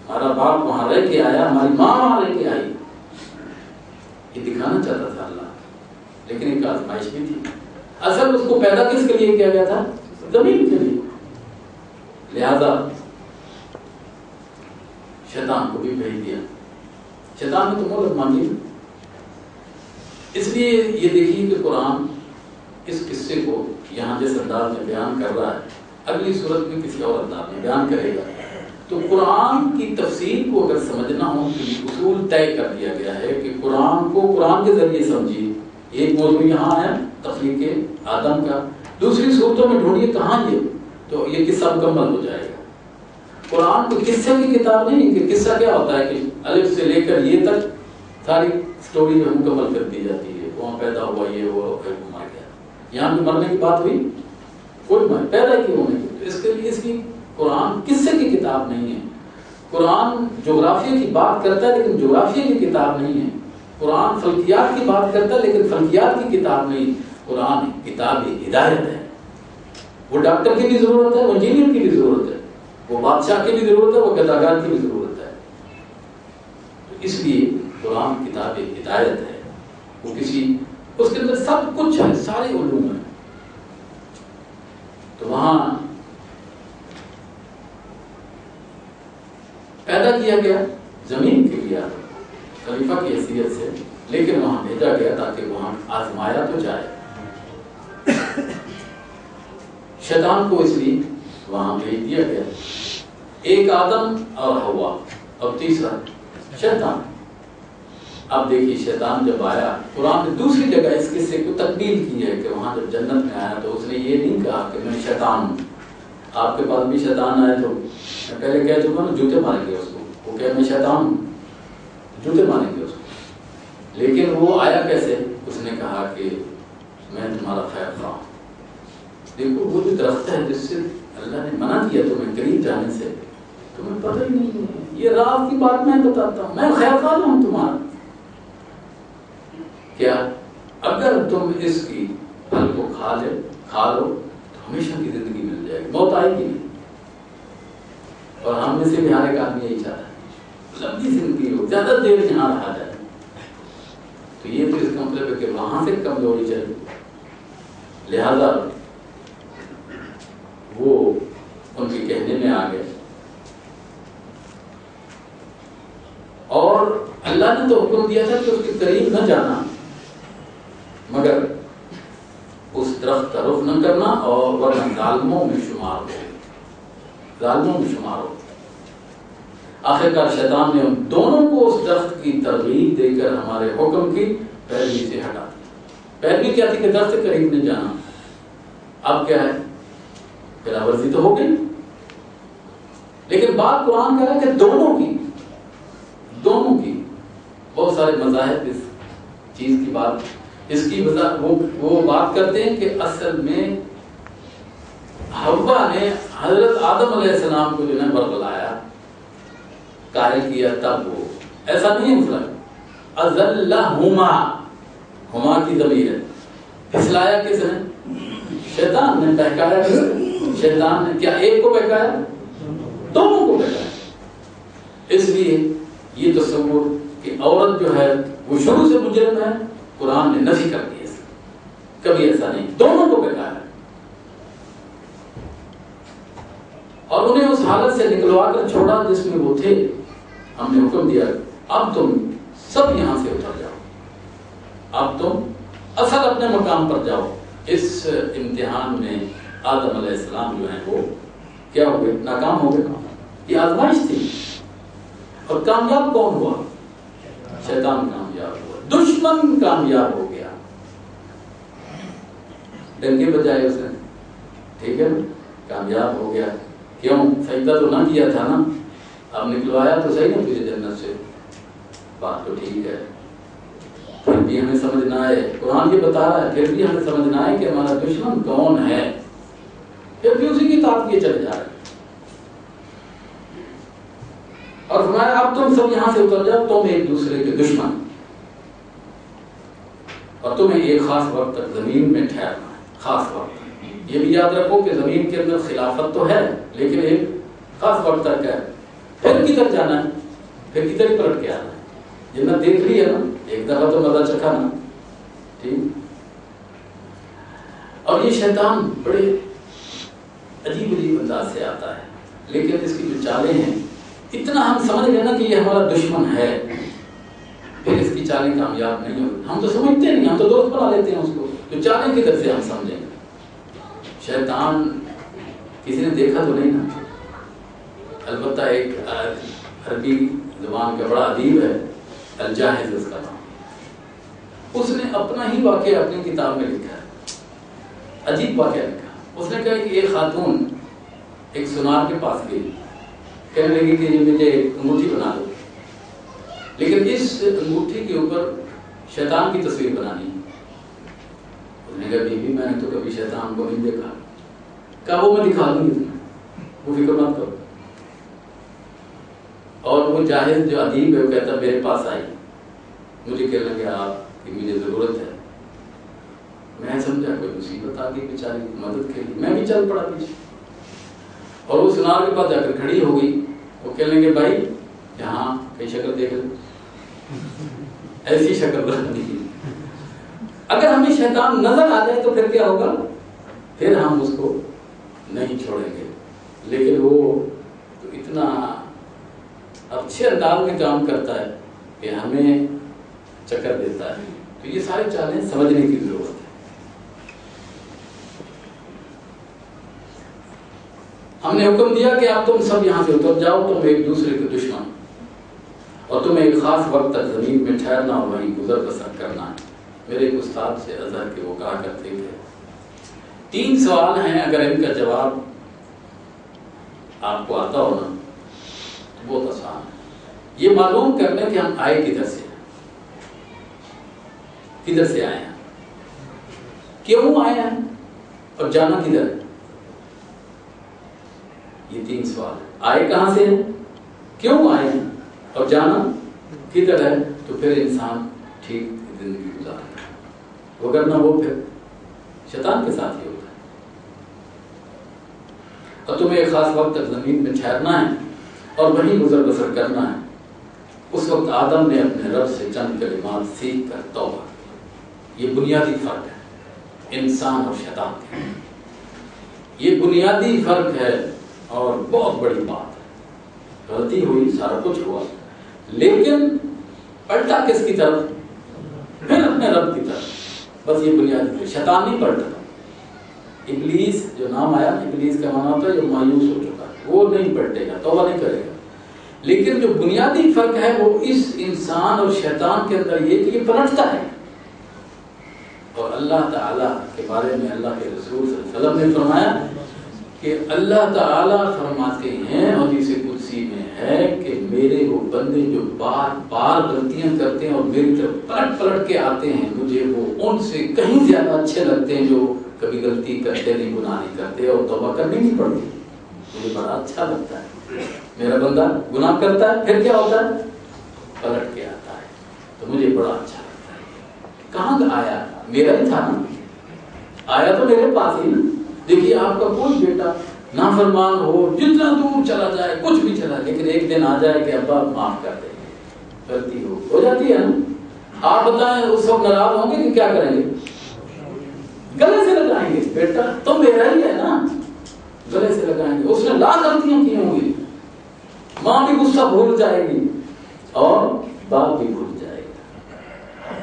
ہمارا باپ وہاں رہ کے آیا، ہماری ماں وہاں رہ کے آئی، یہ دکھانا چاہتا تھا اللہ، لیکن ایک آزمائش بھی تھی۔ اصل اس کو پیدا کس کے لیے کیا گیا تھا؟ زمین کے لیے، لہذا شیطان کو بھی بھیج دیا، شیطان نے تو مہلت مانگی۔ اس لیے یہ دیکھیے کہ قرآن اس قصے کو یہاں جس انداز میں بیان کر رہا ہے، اگلی صورت میں کسی اور انداز میں بیان کرے گا۔ تو قرآن کی تفسیر کو اگر سمجھنا ہو تو یہ اصول طے کر دیا گیا ہے کہ قرآن کو قرآن کے ذریعے سمجھیے۔ ایک موضوع یہاں ہے تخلیق آدم کا، دوسری صورتوں میں ڈھونڈیے کہاں یہ، تو یہ قصہ مکمل ہو جائے گا۔ قرآن کو قصے کی کتاب نہیں کہ قصہ کیا ہوتا ہے کہ الف سے لے کر یہ تک ساری سٹوری میں مکمل کر دی جاتی ہے، وہاں پیدا ہوا یہ ہوا پھر مر گیا، یہاں پہ مرنے کی بات ہوئی کوئی مر پیدا کی ہونے کی، تو اس کے لیے اس کی قرآن قصے کی کتاب نہیں ہے۔ قرآن جغرافیہ کی بات کرتا ہے لیکن جغرافیہ کی کتاب نہیں ہے۔ قرآن فلکیات کی بات کرتا ہے لیکن فلکیات کی کتاب نہیں۔ قرآن کتاب ہدایت ہے، وہ ڈاکٹر کی بھی ضرورت ہے، وہ انجینئر کی بھی ضرورت ہے، وہ بادشاہ کی بھی ضرورت ہے، وہ گداگر کی بھی ضرورت ہے۔ تو اس لیے قرآن کتاب ہدایت ہے، وہ کسی اس کے اندر سب کچھ ہے، سارے علوم ہیں۔ تو وہاں پیدا کیا گیا زمین کے لیے خلیفہ کی حیثیت سے، لیکن وہاں بھیجا گیا تاکہ وہاں آزمایا تو جائے۔ شیطان کو اس لیے وہاں بھیج دیا گیا، ایک آدم اور ہوا، اور تیسرا شیطان۔ اب دیکھیے شیطان جب آیا، قرآن نے دوسری جگہ اس قصے کو تکمیل کی ہے کہ وہاں جب جنت میں آیا تو اس نے یہ نہیں کہا کہ میں شیطان ہوں۔ آپ کے پاس بھی شیطان آئے تو میں پہلے کہہ چکا نا، جوتے ماریں گے اس کو، وہ کہ میں شیطان ہوں، جوتے ماریں گے اس کو۔ لیکن وہ آیا کیسے؟ اس نے کہا کہ میں تمہارا خیر خواہ ہوں۔ دیکھو وہ جو درخت ہے جس سے اللہ نے منع کیا تمہیں قریب جانے سے، تمہیں پتہ ہی نہیں ہے، یہ راز کی بات میں بتاتا ہوں، میں خیر خواہ ہوں تمہارا۔ کیا اگر تم اس کی پھل کو کھا لو تو ہمیشہ کی زندگی مل جائے گی، موت آئے گی نہیں۔ اور ہم میں سے بھی ہر ایک آدمی یہی چاہتا ہے لمبی زندگی ہو، زیادہ دیر یہاں رہا جائے۔ تو یہ تو اس کا مطلب ہے کہ وہاں سے کمزوری چلی، لہذا وہ ان کے کہنے میں آ گئے، اور اللہ نے تو حکم دیا تھا کہ اس کے قریب نہ جانا، مگر اس درخت کا رخ نہ کرنا، اور ورنہ ظالموں میں شمار ہو۔ آخرکار شیطان نے ان دونوں کو اس درخت کی ترغیب دے کر ہمارے حکم کی پیروی سے ہٹا دیا۔ پیروی کیا تھی کہ درخت کے قریب نہیں جانا، اب کیا ہے؟ خلاف ورزی تو ہو گئی، لیکن بات قرآن کہہ رہا ہے کہ دونوں کی بہت سارے مذاہب اس چیز کی بات، اس کی وہ بات کرتے ہیں کہ اصل میں حوا نے حضرت آدم علیہ السلام کو جو ہے برگلایا، قائل کیا، تب وہ ایسا نہیں ہے مسئلہ۔ اذلہما، ہما کی ضمیر ہے، پھسلایا کس نے؟ شیطان نے۔ بہکایا کس نے؟ شیطان نے۔ کیا ایک کو بہکایا؟ دونوں کو بہکایا۔ اس لیے یہ تصور کہ عورت جو ہے وہ شروع سے مجرم ہے، قرآن نے نفی کر دیا، کبھی ایسا نہیں، دونوں کو بہکایا اور انہیں اس حالت سے نکلوا کر چھوڑا جس میں وہ تھے۔ ہم نے حکم دیا اب تم سب یہاں سے اتر جاؤ، اب تم اصل اپنے مقام پر جاؤ۔ اس امتحان میں آدم علیہ السلام جو ہیں وہ کیا ہو گئے؟ ناکام ہو گئے۔ یہ آزمائش تھی، اور کامیاب کون ہوا؟ شیطان کامیاب ہوا، دشمن کامیاب ہو گیا، ڈنگے بجائے اس نے، ٹھیک ہے نا، کامیاب ہو گیا۔ کیوں؟ سجدہ تو نہ کیا تھا نا، اب نکلوایا تو صحیح نا تجھے جنت سے، بات تو ٹھیک ہے، پھر بھی ہمیں سمجھنا ہے، قرآن یہ بتا رہا ہے، پھر بھی ہمیں سمجھنا ہے کہ ہمارا دشمن کون ہے، پھر بھی اسی کی طاقت کے چلے جا رہے ہیں۔ اور فرمایا اب تم سب یہاں سے اتر جاؤ، تم ایک دوسرے کے دشمن، اور تمہیں ایک خاص وقت تک زمین میں ٹھہرنا ہے، خاص وقت۔ یہ بھی یاد رکھو کہ زمین کے اندر خلافت تو ہے لیکن ایک خاص وقت تک ہے، پھر کدھر جانا ہے، پھر کدھر ہی پلٹ کے آنا ہے۔ جنت دیکھ لی ہے نا، ایک دفعہ تو مزہ چکھا نا، ٹھیک۔ اور یہ شیطان بڑے عجیب عجیب انداز سے آتا ہے، لیکن اس کی جو چالیں ہیں اتنا ہم سمجھ گئے نا کہ یہ ہمارا دشمن ہے، پھر اس کی چالیں کامیاب نہیں ہوتی۔ ہم تو سمجھتے نہیں، ہم تو دوست بنا لیتے ہیں اس کو، تو چالیں کدھر سے ہم سمجھیں گے؟ شیطان کسی نے دیکھا تو نہیں نا، البتہ ایک عربی زبان کا بڑا ادیب ہے، الجاحظ اس کا نام، اس نے اپنا ہی واقعہ اپنی کتاب میں لکھا ہے، عجیب واقعہ لکھا۔ اس نے کہا کہ ایک خاتون ایک سونار کے پاس گئی، کہنے لگی کہ یہ مجھے ایک انگوٹھی بنا دو، لیکن اس انگوٹھی کے اوپر شیطان کی تصویر بنانی ہے۔ اس نے کہا بیوی میں نے تو کبھی شیطان کو نہیں دیکھا۔ کہا وہ میں دکھا دوں گی تمہیں، وہ فکر مت کرو۔ اور وہ جاہز جو ادیب ہے وہ کہتا میرے پاس آئی، مجھے کہنے لگے آپ کی مجھے ضرورت ہے۔ میں سمجھا کوئی مصیبت آ گئی بیچاری، مدد کے لیے میں بھی چل پڑا پیچھے، اور وہ سونار کے پاس جا کر کھڑی ہو گئی۔ وہ کہنے لگے بھائی یہاں کئی شکل دیکھ لیں، ایسی شکل بنتی۔ اگر ہمیں شیطان نظر آ جائے تو پھر کیا ہوگا؟ پھر ہم اس کو نہیں چھوڑیں گے، لیکن وہ تو اتنا اچھے انداز میں کام کرتا ہے کہ ہمیں چکر دیتا ہے۔ تو یہ ساری چالیں سمجھنے کی ضرورت ہے۔ ہم نے حکم دیا کہ اب تم سب یہاں سے اتر جاؤ، تم ایک دوسرے کے دشمن، اور تمہیں ایک خاص وقت تک زمین میں ٹھہرنا اور وہیں گزر بسر کرنا ہے۔ میرے ایک استاد سے ازہر کے وہ کہا کرتے تھے 3 سوال ہیں، اگر ان کا جواب آپ کو آتا ہو نا تو بہت آسان ہے۔ یہ معلوم کرنا کہ ہم آئے کدھر سے، کدھر سے آئے ہیں، کیوں آئے ہیں، اور جانا کدھر ہے۔ یہ 3 سوال ہیں، آئے کہاں سے ہیں، کیوں آئے ہیں، اور جانا کدھر ہے، تو پھر انسان ٹھیک زندگی گزارے گا، وگرنہ وہ پھر شیطان کے ساتھ ہی ہوتا ہے۔ اور تمہیں ایک خاص وقت تک زمین میں ٹھہرنا ہے اور وہیں گزر بسر کرنا ہے۔ اس وقت آدم نے اپنے رب سے چند کلمات سیکھ کر توبہ کی۔ یہ بنیادی فرق ہے انسان اور شیطان کا، یہ بنیادی فرق ہے اور بہت بڑی بات ہے۔ غلطی ہوئی، سارا کچھ ہوا، لیکن پلٹا کس کی طرف؟ پھر اپنے رب کی طرف۔ بس یہ بنیادی ہے، شیطان نہیں پلٹا۔ ابلیس جو نام آیا، ابلیس کا معنی ہوتا ہے جو مایوس ہو چکا ہے، وہ نہیں پلٹے گا، توبہ نہیں کرے گا۔ لیکن جو بنیادی فرق ہے وہ اس انسان اور شیطان کے اندر یہ کہ یہ پلٹتا ہے۔ اور اللہ تعالیٰ کے بارے میں اللہ کے رسول صلی اللہ علیہ وسلم نے فرمایا کہ اللہ تعالیٰ فرماتے ہیں، حدیث قدسی میں ہے کہ میرے وہ بندے جو بار بار غلطیاں کرتے ہیں اور میری طرف پلٹ پلٹ کے آتے ہیں، مجھے وہ ان سے کہیں زیادہ اچھے لگتے ہیں جو کبھی غلطی کرتے نہیں، گناہ نہیں کرتے اور توبہ کرنی نہیں پڑتی۔ مجھے بڑا اچھا لگتا ہے میرا بندہ گناہ کرتا ہے پھر کیا ہوتا ہے، پلٹ کے آتا ہے، تو مجھے بڑا اچھا لگتا ہے۔ کہاں آیا؟ میرا ہی تھا نا، آیا تو میرے پاس ہی نا۔ دیکھیے آپ کا کوئی بیٹا نافرمان ہو، جتنا دور چلا جائے، کچھ بھی چلا، لیکن ایک دن آ جائے کہ ابا معاف کر دیں، غلطی ہو جاتی ہے نا۔ آپ بتائیں اس وقت ناراض ہوں گے کہ کیا کریں گے؟ گلے سے لگائیں گے، بیٹا تو میرا ہی ہے نا، گلے سے لگائیں گے۔ اس نے لاکھ غلطیاں کی ہوں گی، ماں بھی غصہ بھول جائے گی اور باپ بھی بھول جائے گا۔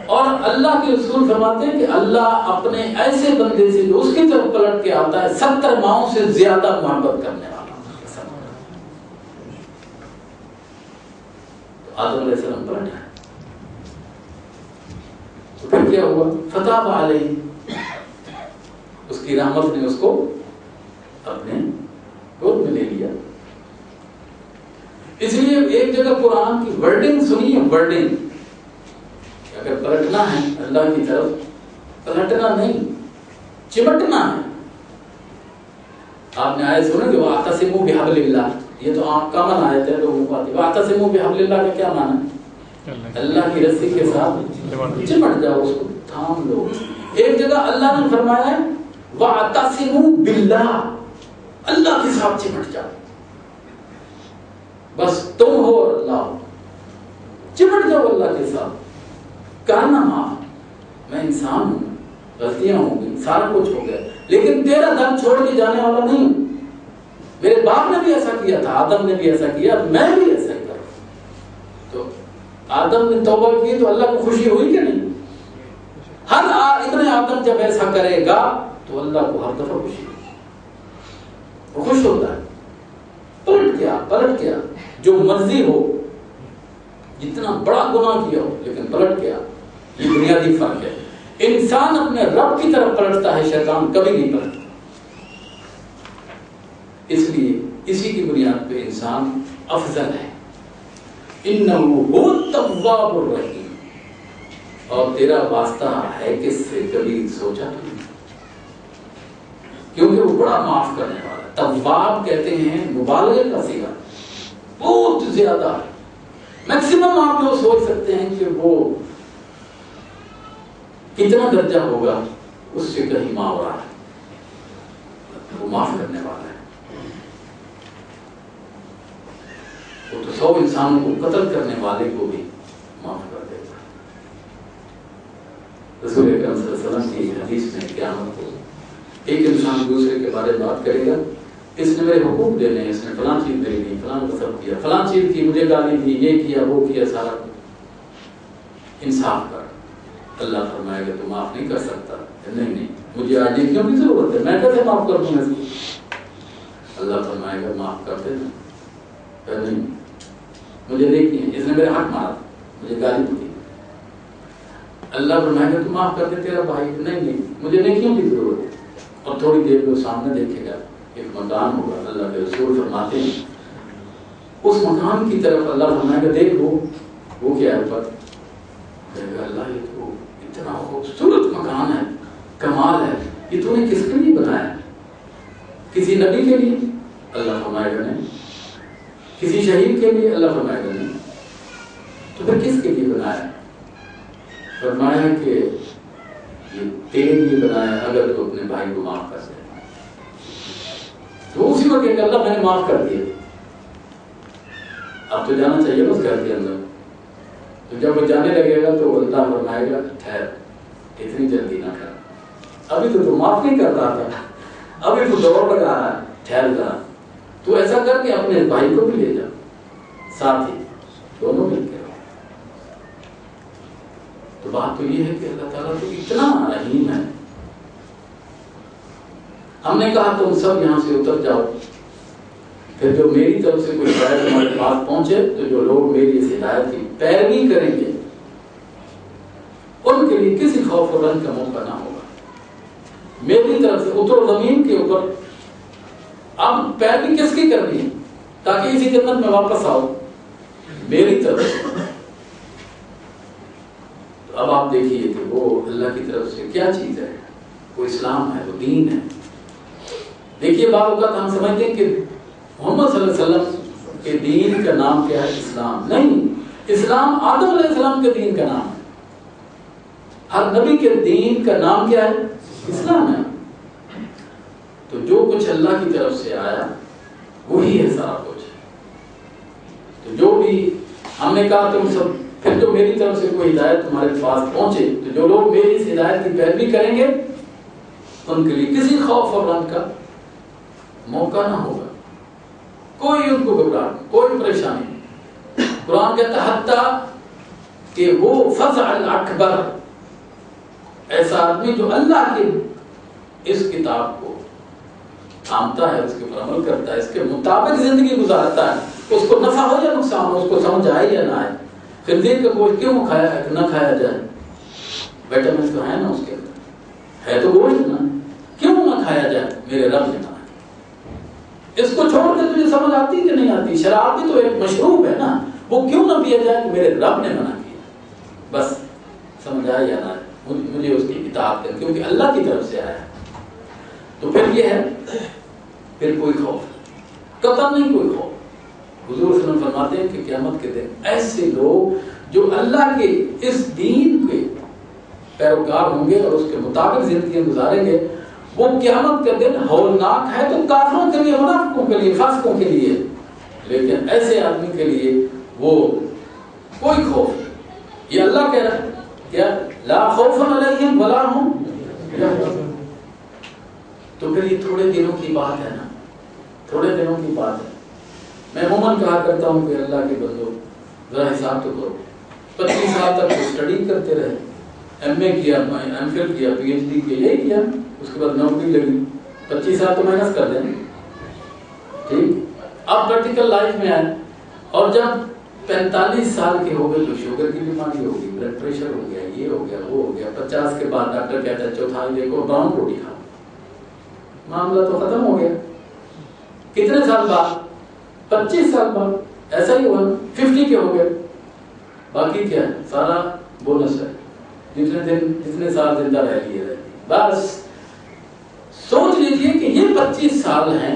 اور اللہ کے رسول فرماتے ہیں کہ اللہ اپنے ایسے بندے سے جو اس کی طرف پلٹ کے آتا ہے 70 ماؤں سے زیادہ محبت کرنے والا۔ تو آدم علیہ السلام پلٹ ہے، تو پھر کیا ہوا؟ فتاب علیہ، اس کی رحمت نے اس کو اپنے گود میں لے لیا۔ اس لیے ایک جگہ قرآن کی ورڈنگ سنیے، ورڈنگ اگر پلٹنا ہے اللہ کی طرف، پلٹنا نہیں چمٹنا ہے. آپ نے آیت سنے کہ وَاعْتَصِمُوا بِحَبْلِ اللَّهِ، یہ تو عام کامن آیت ہے لوگوں کو آتی ہے. وَاعْتَصِمُوا بِحَبْلِ اللَّهِ کا کیا معنی ہے؟ اللہ کی رسی کے ساتھ چمٹ جاؤ، اس کو تھام لو. ایک جگہ اللہ نے فرمایا ہے وَاعْتَصِمُوا بِاللَّهِ، اللہ کے ساتھ چمٹ جاؤ، بس تم ہو اور اللہ ہو، چمٹ جاؤ اللہ کے ساتھ. کرنا معاف، میں انسان ہوں، غلطیاں ہوں گی، سارا کچھ ہو گیا، لیکن تیرا دم چھوڑ کے جانے والا نہیں ہوں. میرے باپ نے بھی ایسا کیا تھا، آدم نے بھی ایسا کیا، میں بھی ایسا ہی کروں. تو آدم نے توبہ کی تو اللہ کو خوشی ہوئی کہ نہیں؟ ہر ابن آدم جب ایسا کرے گا تو اللہ کو ہر دفعہ خوشی ہوگی، وہ خوش ہوتا ہے. پلٹ گیا جو مرضی ہو، جتنا بڑا گناہ کیا ہو لیکن پلٹ گیا. یہ بنیادی فرق ہے. انسان اپنے رب کی طرف پلٹتا ہے، شیطان کبھی نہیں پلٹتا. اس لیے اسی کی بنیاد پہ انسان افضل ہے. انہو هو التواب الرحیم. اور تیرا واسطہ ہے کس سے کبھی سوچا تو نہیں؟ کیونکہ وہ بڑا معاف کرنے والا. تواب کہتے ہیں مبالغے کا صیغہ، بہت زیادہ. میکسیمم آپ جو سوچ سکتے ہیں کہ وہ کتنا درجہ ہوگا اس سے کہیں ماورا ہے. وہ معاف کرنے والا ہے. وہ تو 100 انسانوں کو قتل کرنے والے کو بھی معاف کر دیتا ہے. رسول اکرم صلی اللہ علیہ وسلم کی حدیث میں قیامت کو ایک انسان دوسرے کے بارے میں بات کرے گا، اس نے میرے حقوق دینے ہیں، اس نے فلاں چیز میری دی، فلاں غصب کیا، فلاں چیز کی، مجھے گالی دی، یہ کیا وہ کیا، سارا انصاف کر. اللہ فرمائے گا تو معاف نہیں کر سکتا. نہیں مجھے عاجزیوں کی ضرورت ہے، میں کیسے معاف کر دوں اس کو؟ اللہ فرمائے گا معاف کر دینا. نہیں مجھے دیکھیے اس نے میرے ہاتھ مارا، مجھے گالی دی. اللہ فرمائے گا تو معاف کر دے تیرا بھائی. نہیں مجھے نیکیوں کی ضرورت ہے. اور تھوڑی دیر میں سامنے دیکھے گا ایک مکان ہوگا، اللہ کے رسول فرماتے ہیں اس مکان کی طرف اللہ فرمائے گا دیکھ وہ کیا ہے اوپر؟ کہے گا اللہ یہ تو اتنا خوبصورت مکان ہے، کمال ہے، یہ تو نے کس کے لیے بنایا؟ کسی نبی کے لیے؟ اللہ فرمائے گا نہیں. کسی شہید کے لیے؟ اللہ فرمائے گا نہیں. تو پھر کس کے لیے بنایا؟ فرمایا کہ یہ تیرے لیے بنایا اگر تو اپنے بھائی کو معاف کر دے. تو اسی وقت کہ اللہ میں نے معاف کر دیا. اب تو جانا چاہیے اس گھر کے اندر. تو جب وہ جانے لگے گا تو اللہ فرمائے گا ٹھہر، اتنی جلدی نہ کر، ابھی تو معاف نہیں کر رہا تھا، ابھی تو دوڑ لگا رہا ہے، ٹھہر جا. تو ایسا کر کے اپنے بھائی کو بھی لے جا ساتھ ہی، دونوں مل کے. تو بات تو یہ ہے کہ اللہ تعالیٰ تو اتنا رحیم ہے. ہم نے کہا تم سب یہاں سے اتر جاؤ، پھر جو میری طرف سے کوئی ہدایت ہمارے پاس پہنچے تو جو لوگ میری اس ہدایت کی پیروی کریں گے ان کے لیے کسی خوف و رنج کا موقع نہ ہوگا. میری طرف سے اترو زمین کے اوپر. اب پیروی کس کی کرنی ہے تاکہ اسی جنت میں واپس آؤ؟ میری طرف سے. اب آپ دیکھیے کہ وہ اللہ کی طرف سے کیا چیز ہے. وہ اسلام ہے، وہ دین ہے. دیکھیے بعض اوقات ہم سمجھتے ہیں کہ محمد صلی اللہ علیہ وسلم کے دین کا نام کیا ہے؟ اسلام. نہیں، اسلام آدم علیہ السلام کے دین کا نام ہے. ہر نبی کے دین کا نام کیا ہے؟ اسلام ہے. تو جو کچھ اللہ کی طرف سے آیا وہی ہے سارا کچھ. تو جو بھی ہم نے کہا تم سب، پھر جو میری طرف سے کوئی ہدایت تمہارے پاس پہنچے تو جو لوگ میری اس ہدایت کی پیروی کریں گے ان کے لیے کسی خوف اور رنج کا موقع نہ ہوگا. کوئی ان کو گھبراہٹ، کوئی پریشانی. قرآن کہتا ہے حتیٰ کہ وہ فزع الاکبر، ایسا آدمی جو اللہ کی اس کتاب کو تھامتا ہے، اس کے پر عمل کرتا ہے، اس کے مطابق زندگی گزارتا ہے، اس کو نفع ہو یا نقصان ہو، اس کو سمجھ آئے یا نہ آئے. خنزیر کا گوشت کیوں نہ کھایا جائے؟ ویٹامنس تو ہے نا اس کے اندر، ہے تو گوشت نا، کیوں نہ کھایا جائے؟ میرے رب نے کہا. اس کو چھوڑ کے تجھے سمجھ آتی کہ نہیں آتی؟ شراب بھی تو ایک مشروب ہے نا، وہ کیوں نہ پیا جائے کہ میرے رب نے منع کیا؟ بس سمجھ آیا یا نہ مجھے اس کی اطاعت کر، کیونکہ اللہ کی طرف سے آیا ہے۔ تو پھر یہ ہے، پھر کوئی خوف قطع نہیں، کوئی خوف۔ حضور صلی اللہ علیہ وسلم فرماتے ہیں کہ قیامت کے دن ایسے لوگ جو اللہ کے اس دین کے پیروکار ہوں گے اور اس کے مطابق زندگی گزاریں گے، وہ قیامت کا دن ہولناک ہے تو کافروں کے لیے، منافقوں کے لیے، فاسقوں کے لیے، لیکن ایسے آدمی کے لیے وہ کوئی خوف نہیں۔ یہ اللہ کہہ رہا ہے کیا لا خوف علیہم ولا ہم یحزنون۔ تو پھر یہ تھوڑے دنوں کی بات ہے نا، تھوڑے دنوں کی بات ہے۔ میں عموماً کہا کرتا ہوں کہ اللہ کے بندو ذرا حساب تو کرو، 25 سال تک اسٹڈی کرتے رہے، ایم اے کیا، ایم فل کیا، پی ایچ ڈی کیا، یہی کیا، اس کے بعد نوکری لگی، 25 سال تو محنت کر دیں، ٹھیک؟ اب پریکٹیکل لائف میں آئے، اور جب 45 سال کے ہو گئے تو شوگر کی بیماری ہوگی، بلڈ پریشر ہو گیا، یہ ہو گیا، وہ ہو گیا، 50 کے بعد ڈاکٹر کہتا ہے چوتھائی دیکھو براؤن روٹی کھاؤ، معاملہ تو ختم ہو گیا۔ کتنے سال بعد؟ 25 سال بعد ایسا ہی ہوا، 50 کے ہو گئے، باقی کیا ہے؟ سارا بونس ہے، جتنے سال زندہ رہ لیے رہتی۔ بس سوچ لیجئے کہ یہ 25 سال ہیں،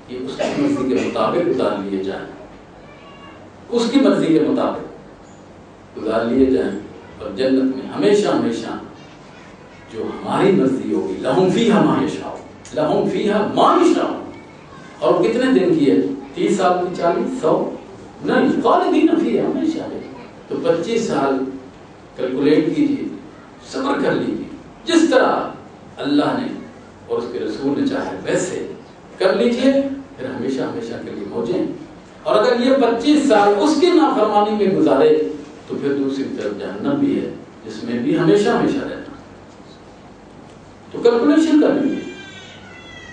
یہ اس کی مرضی کے مطابق گزار لیے جائیں، اس کی مرضی کے مطابق گزار لیے جائیں، اور جنت میں ہمیشہ ہمیشہ جو ہماری مرضی ہوگی، لہم فیہا ما یشاؤ، لہم فیہا ما یشاؤ۔ اور کتنے دن کی ہے؟ 30 سال کی، 40، 100 نہیں، خالدین فیہا، ہمیشہ ہے۔ تو 25 سال کیلکولیٹ کیجیے، صبر کر لیجیے، جس طرح اللہ نے اور اس کے رسول نے چاہے ویسے کر لیجیے، پھر ہمیشہ ہمیشہ کے لیے موجیں۔ اور اگر یہ 25 سال اس کی نافرمانی میں گزارے تو پھر دوسری طرف جہنم بھی ہے، جس میں بھی ہمیشہ ہمیشہ رہنا۔ تو کیلکولیشن کر لیجیے،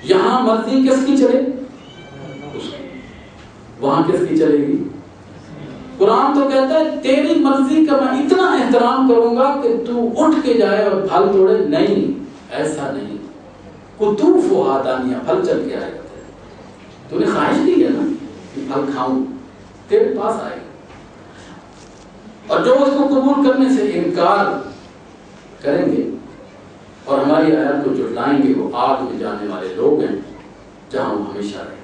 یہاں مرضی کس کی چلے، اس کی، وہاں کس کی چلے گی؟ قرآن تو کہتا ہے تیری مرضی کا میں اتنا احترام کروں گا کہ تو اٹھ کے جائے اور پھل توڑے، نہیں، ایسا نہیں۔ قطوف و آدانیہ، پھل چل کے آئے گا، تو نے خواہش دی ہے نا کہ پھل کھاؤں، تیرے پاس آئے گا۔ اور جو اس کو قبول کرنے سے انکار کریں گے اور ہماری آیات کو جھٹلائیں گے، وہ آگ میں جانے والے لوگ ہیں، جہاں وہ ہمیشہ رہیں۔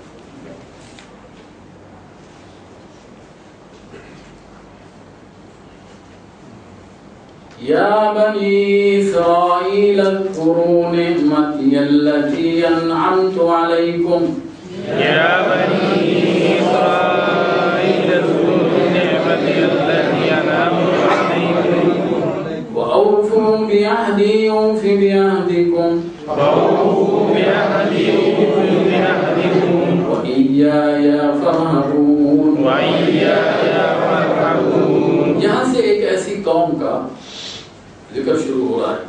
یا بنی اسرائیل اذکروا نعمتی التي انعمت علیکم، یا بنی اسرائیل اذکروا نعمتی التي انعمت علیکم، وأوفوا بعہدی اوف بعہدکم، وأوفوا بعہدی أوف بعہدکم، وإیایا فارہبون، وإیایا فارہبون۔ یہاں سے ایک ایسی قوم کا ذکر شروع ہو رہا ہے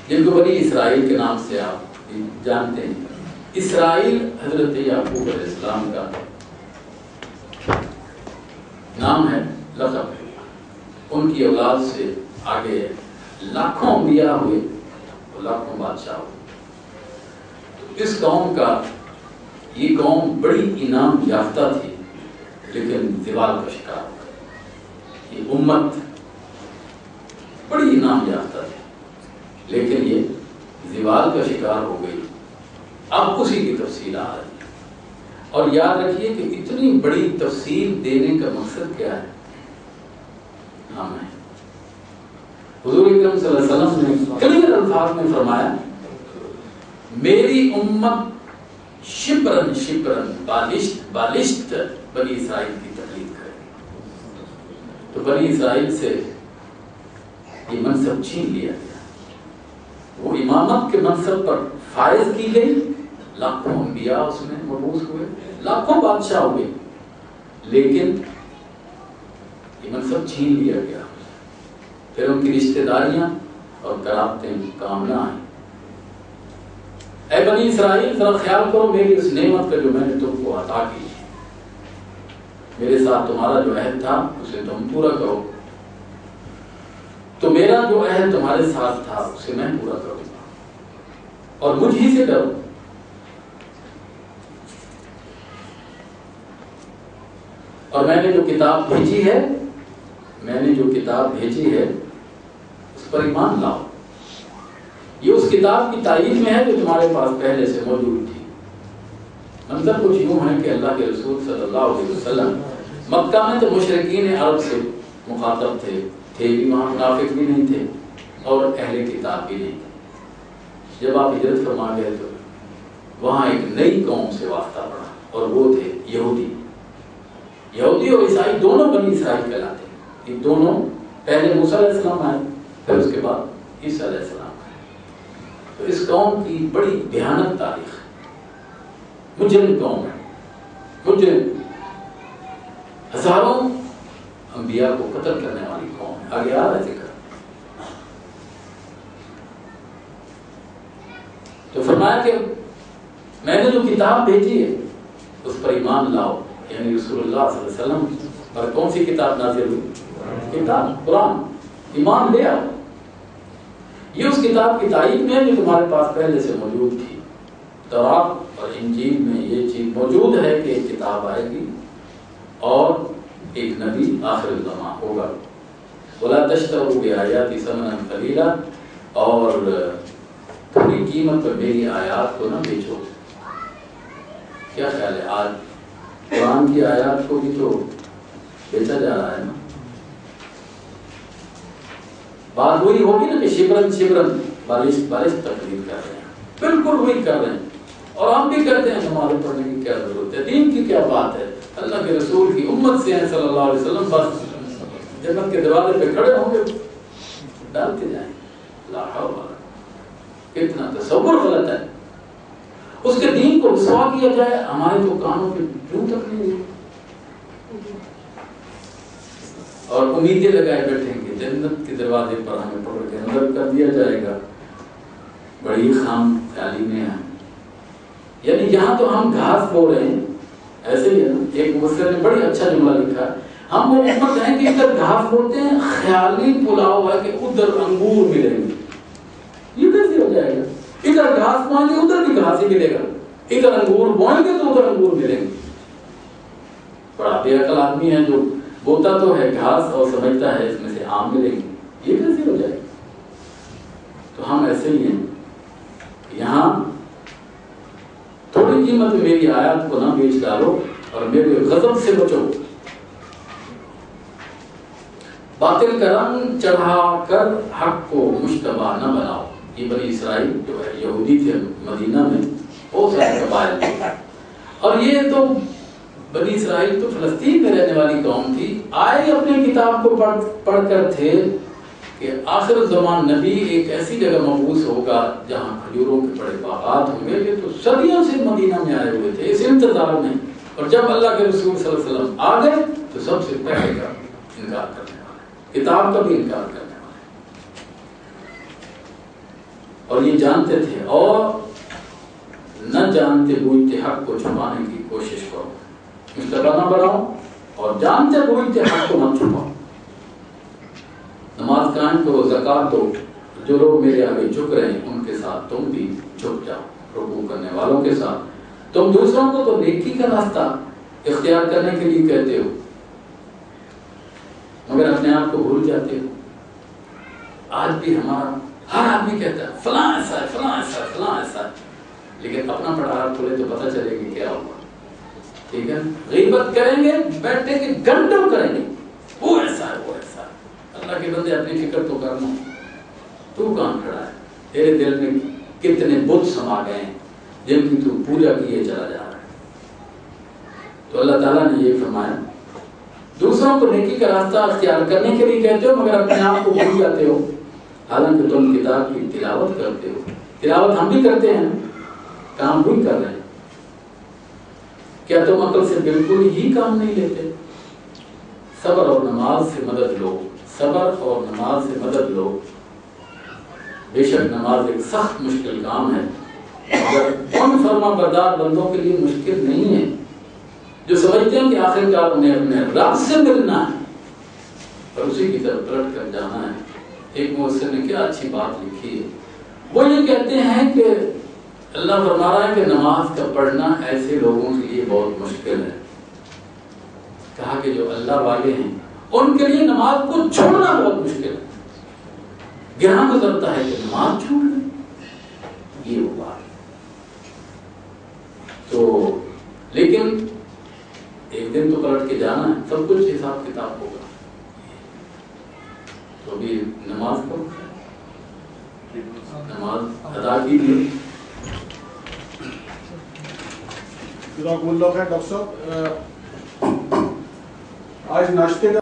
جن کو بنی اسرائیل کے نام سے آپ جانتے ہیں۔ اسرائیل حضرت یعقوب علیہ السلام کا نام ہے، لقب ہے۔ ان کی اولاد سے آگے لاکھوں انبیاء ہوئے اور لاکھوں بادشاہ ہوئے۔ تو اس قوم کا، یہ قوم بڑی انعام یافتہ تھی، لیکن زوال کا شکار ہو گئی۔ یہ امت بڑی انعام یافتہ تھی، لیکن یہ زوال کا شکار ہو گئی۔ اب اسی کی تفصیل آ رہی ہے، اور یاد رکھیے کہ اتنی بڑی تفصیل دینے کا مقصد کیا ہے؟ ہمیں حضور اکرم صلی اللہ علیہ وسلم نے کلیئر الفاظ میں فرمایا، میری امت شبرن شبرن، بالشت بالشت بنی اسرائیل کی تقلید کرے۔ تو بنی اسرائیل سے یہ منصب چھین لیا گیا، وہ امامت کے منصب پر فائز کی گئی، لاکھوں انبیاء اس میں مبعوث ہوئے، لاکھوں بادشاہ ہوئے، لیکن یہ منصب چھین لیا گیا۔ پھر ان کی رشتہ داریاں اور قرابتیں کام نہ آئیں۔ اے بنی اسرائیل، ذرا خیال کرو میری اس نعمت کا جو میں نے تم کو عطا کی، میرے ساتھ تمہارا جو عہد تھا اسے تم پورا کرو، تو میرا جو عہد تمہارے ساتھ تھا اسے میں پورا کروں گا، اور مجھ ہی سے ڈرو، اور میں نے جو کتاب بھیجی ہے اس پر ایمان لاؤ. یہ اس کتاب کی تائید میں ہے جو تمہارے پاس پہلے سے موجود تھی. منظر کچھ یوں ہے کہ اللہ کے رسول صلی اللہ علیہ وسلم مکہ میں تو مشرکین عرب سے مخاطب تھے بھی وہاں منافق بھی نہیں تھے اور اہل کتاب بھی نہیں تھے. جب آپ ہجرت فرما گئے تو وہاں ایک نئی قوم سے واسطہ پڑا اور وہ تھے یہودی اور عیسائی دونوں بنی اسرائیل کہلاتے ہیں. یہ دونوں پہلے موسیٰ علیہ السلام آئے پھر اس کے بعد عیسیٰ علیہ السلام آئے. تو اس قوم کی بڑی بھیانک تاریخ ہے. مجرم قوم ہے, مجرم, ہزاروں انبیاء کو قتل کرنے والی قوم ہے. آگے آ رہے ذکر. تو فرمایا کہ میں نے جو کتاب بھیجی ہے اس پر ایمان لاؤ. یعنی رسول اللہ صلی اللہ علیہ وسلم پر کون سی کتاب نازل ہوئی؟ کتاب قرآن. ایمان لے آؤ. یہ اس کتاب کی تائید میں ہے جو تمہارے پاس پہلے سے موجود تھی. تورات اور انجیل میں یہ چیز موجود ہے کہ ایک کتاب آئے گی اور ایک نبی آخر الزمان ہوگا. وَلَا تَشْتَرُوا بِآيَاتِي ثَمَنًا قَلِيلًا, اور تھوڑی قیمت پر میری آیات کو نہ بیچو. کیا خیال ہے آج قرآن کی آیات کو بھی تو بیچا جا رہا ہے نا. بات وہی ہوگی نا کہ شبرن بارش تقریر کر رہے ہیں, بالکل وہی کر رہے ہیں. اور ہم بھی کرتے ہیں. نماز پڑھنے کی کیا ضرورت ہے, دین کی کیا بات ہے, اللہ کے رسول کی امت سے ہیں صلی اللہ علیہ وسلم, بس جنت کے دروازے پہ کھڑے ہوں گے ڈالتے جائیں. لا حول ولا, کتنا تصور غلط ہے. اس کے دین کو رسوا کیا جائے, ہمارے تو کانوں پہ کیوں تک نہیں, اور امیدیں لگائے بیٹھیں کہ جنت کے دروازے پر ہمیں پکڑ کے اندر کر دیا جائے گا. بڑی خام خیالی میں ہیں. یعنی جہاں تو ہم گھاس بو رہے ہیں, ایسے ہی ہے نا. ایک مفسر نے بڑی اچھا جملہ لکھا ہے, ہم وہ امت ہیں کہ ادھر گھاس بولتے ہیں, خیالی پلاؤ ہے کہ ادھر انگور ملیں گے. یہ کیسے ہو جائے گا؟ ادھر گھاس بوئیں گے ادھر بھی گھاس ہی ملے گا, ادھر انگور بوئیں گے تو ادھر انگور ملیں گے. بڑا بے عقل آدمی ہے جو بوتا تو ہے گھاس اور سمجھتا ہے اس میں سے آم ملیں گے. یہ کیسے ہو جائے گا؟ تو ہم ایسے ہی ہیں. یہاں تھوڑی قیمت میری آیات کو نہ بیچ ڈالو اور میرے غضب سے بچو. باطل کا رنگ چڑھا کر حق کو مشتبہ نہ بناؤ. یہ بنی اسرائیل جو ہے یہودی تھے مدینہ میں, بہت سارے قبائل تھے, اور یہ تو بنی اسرائیل تو فلسطین میں رہنے والی قوم تھی. آئے اپنی کتاب کو پڑھ کر تھے کہ آخر زمان نبی ایک ایسی جگہ مبعوث ہوگا جہاں کھجوروں کے بڑے باغات ہوں گے. یہ تو صدیوں سے مدینہ میں آئے ہوئے تھے اس انتظار میں, اور جب اللہ کے رسول صلی اللہ علیہ وسلم آ گئے تو سب سے پہلے کا انکار کرنے والے, کتاب کا بھی انکار کرنے والے. اور یہ جانتے تھے اور نہ جانتے بوجھتے حق کو چھپانے کی کوشش کرو. مشتبہ نہ بناؤ اور جانتے بوجھتے حق کو مت چھپاؤ. نماز قائم کرو, زکات دو. جو لوگ میرے آگے جھک رہے ہیں ان کے ساتھ تم بھی جھک جاؤ, رکوع کرنے والوں کے ساتھ. تم دوسروں کو تو نیکی کا راستہ اختیار کرنے کے لیے کہتے ہو مگر اپنے آپ کو بھول جاتے ہو. آج بھی ہمارا ہر آدمی کہتا ہے فلاں ایسا ہے, فلاں ایسا ہے, فلاں ایسا ہے, لیکن اپنا پڑھا کھولے تو پتہ چلے گی کیا ہوگا. ٹھیک ہے, غیبت کریں گے, بیٹھے کے گھنٹوں کریں گے, وہ ایسا ہے, وہ ایسا ہے. اللہ کے بندے اپنی فکر تو کرنا. تو کہاں کھڑا ہے؟ تیرے دل میں کتنے بت سما گئے ہیں جن کی تو پوجا کیے چلا جا رہا ہے. تو اللہ تعالیٰ نے یہ فرمایا دوسروں کو نیکی کا راستہ اختیار کرنے کے لیے کہتے ہو مگر اپنے آپ کو بھول جاتے ہو, حالانکہ تم کتاب کی تلاوت کرتے ہو. تلاوت ہم بھی کرتے ہیں, کام بھی کر رہے ہیں. کیا تم عقل سے بالکل ہی کام نہیں لیتے؟ صبر اور نماز سے مدد لو, صبر اور نماز سے مدد لو. بے شک نماز ایک سخت مشکل کام ہے مگر ان فرما بردار بندوں کے لیے مشکل نہیں ہے جو سمجھتے ہیں کہ آخرکار انہیں اپنے رب سے ملنا ہے اور اسی کی طرف پلٹ کر جانا ہے. ایک مفسر نے کیا اچھی بات لکھی ہے, وہ یہ کہتے ہیں کہ اللہ فرما رہا ہے کہ نماز کا پڑھنا ایسے لوگوں کے لیے بہت مشکل ہے. کہا کہ جو اللہ والے ہیں ان کے لیے نماز کو چھوڑنا بہت مشکل ہے، گرہاں گزرتا ہے کہ نماز چھوڑ دیں، یہ وہ بات ہے۔ تو لیکن ایک دن تو پلٹ کے جانا ہے، سب کچھ حساب کتاب ہوگا۔ تو ابھی نماز کو نماز ادا کیجیے۔ جزاکم اللہ خیر ڈاکٹر صاحب، آج ناشتے کا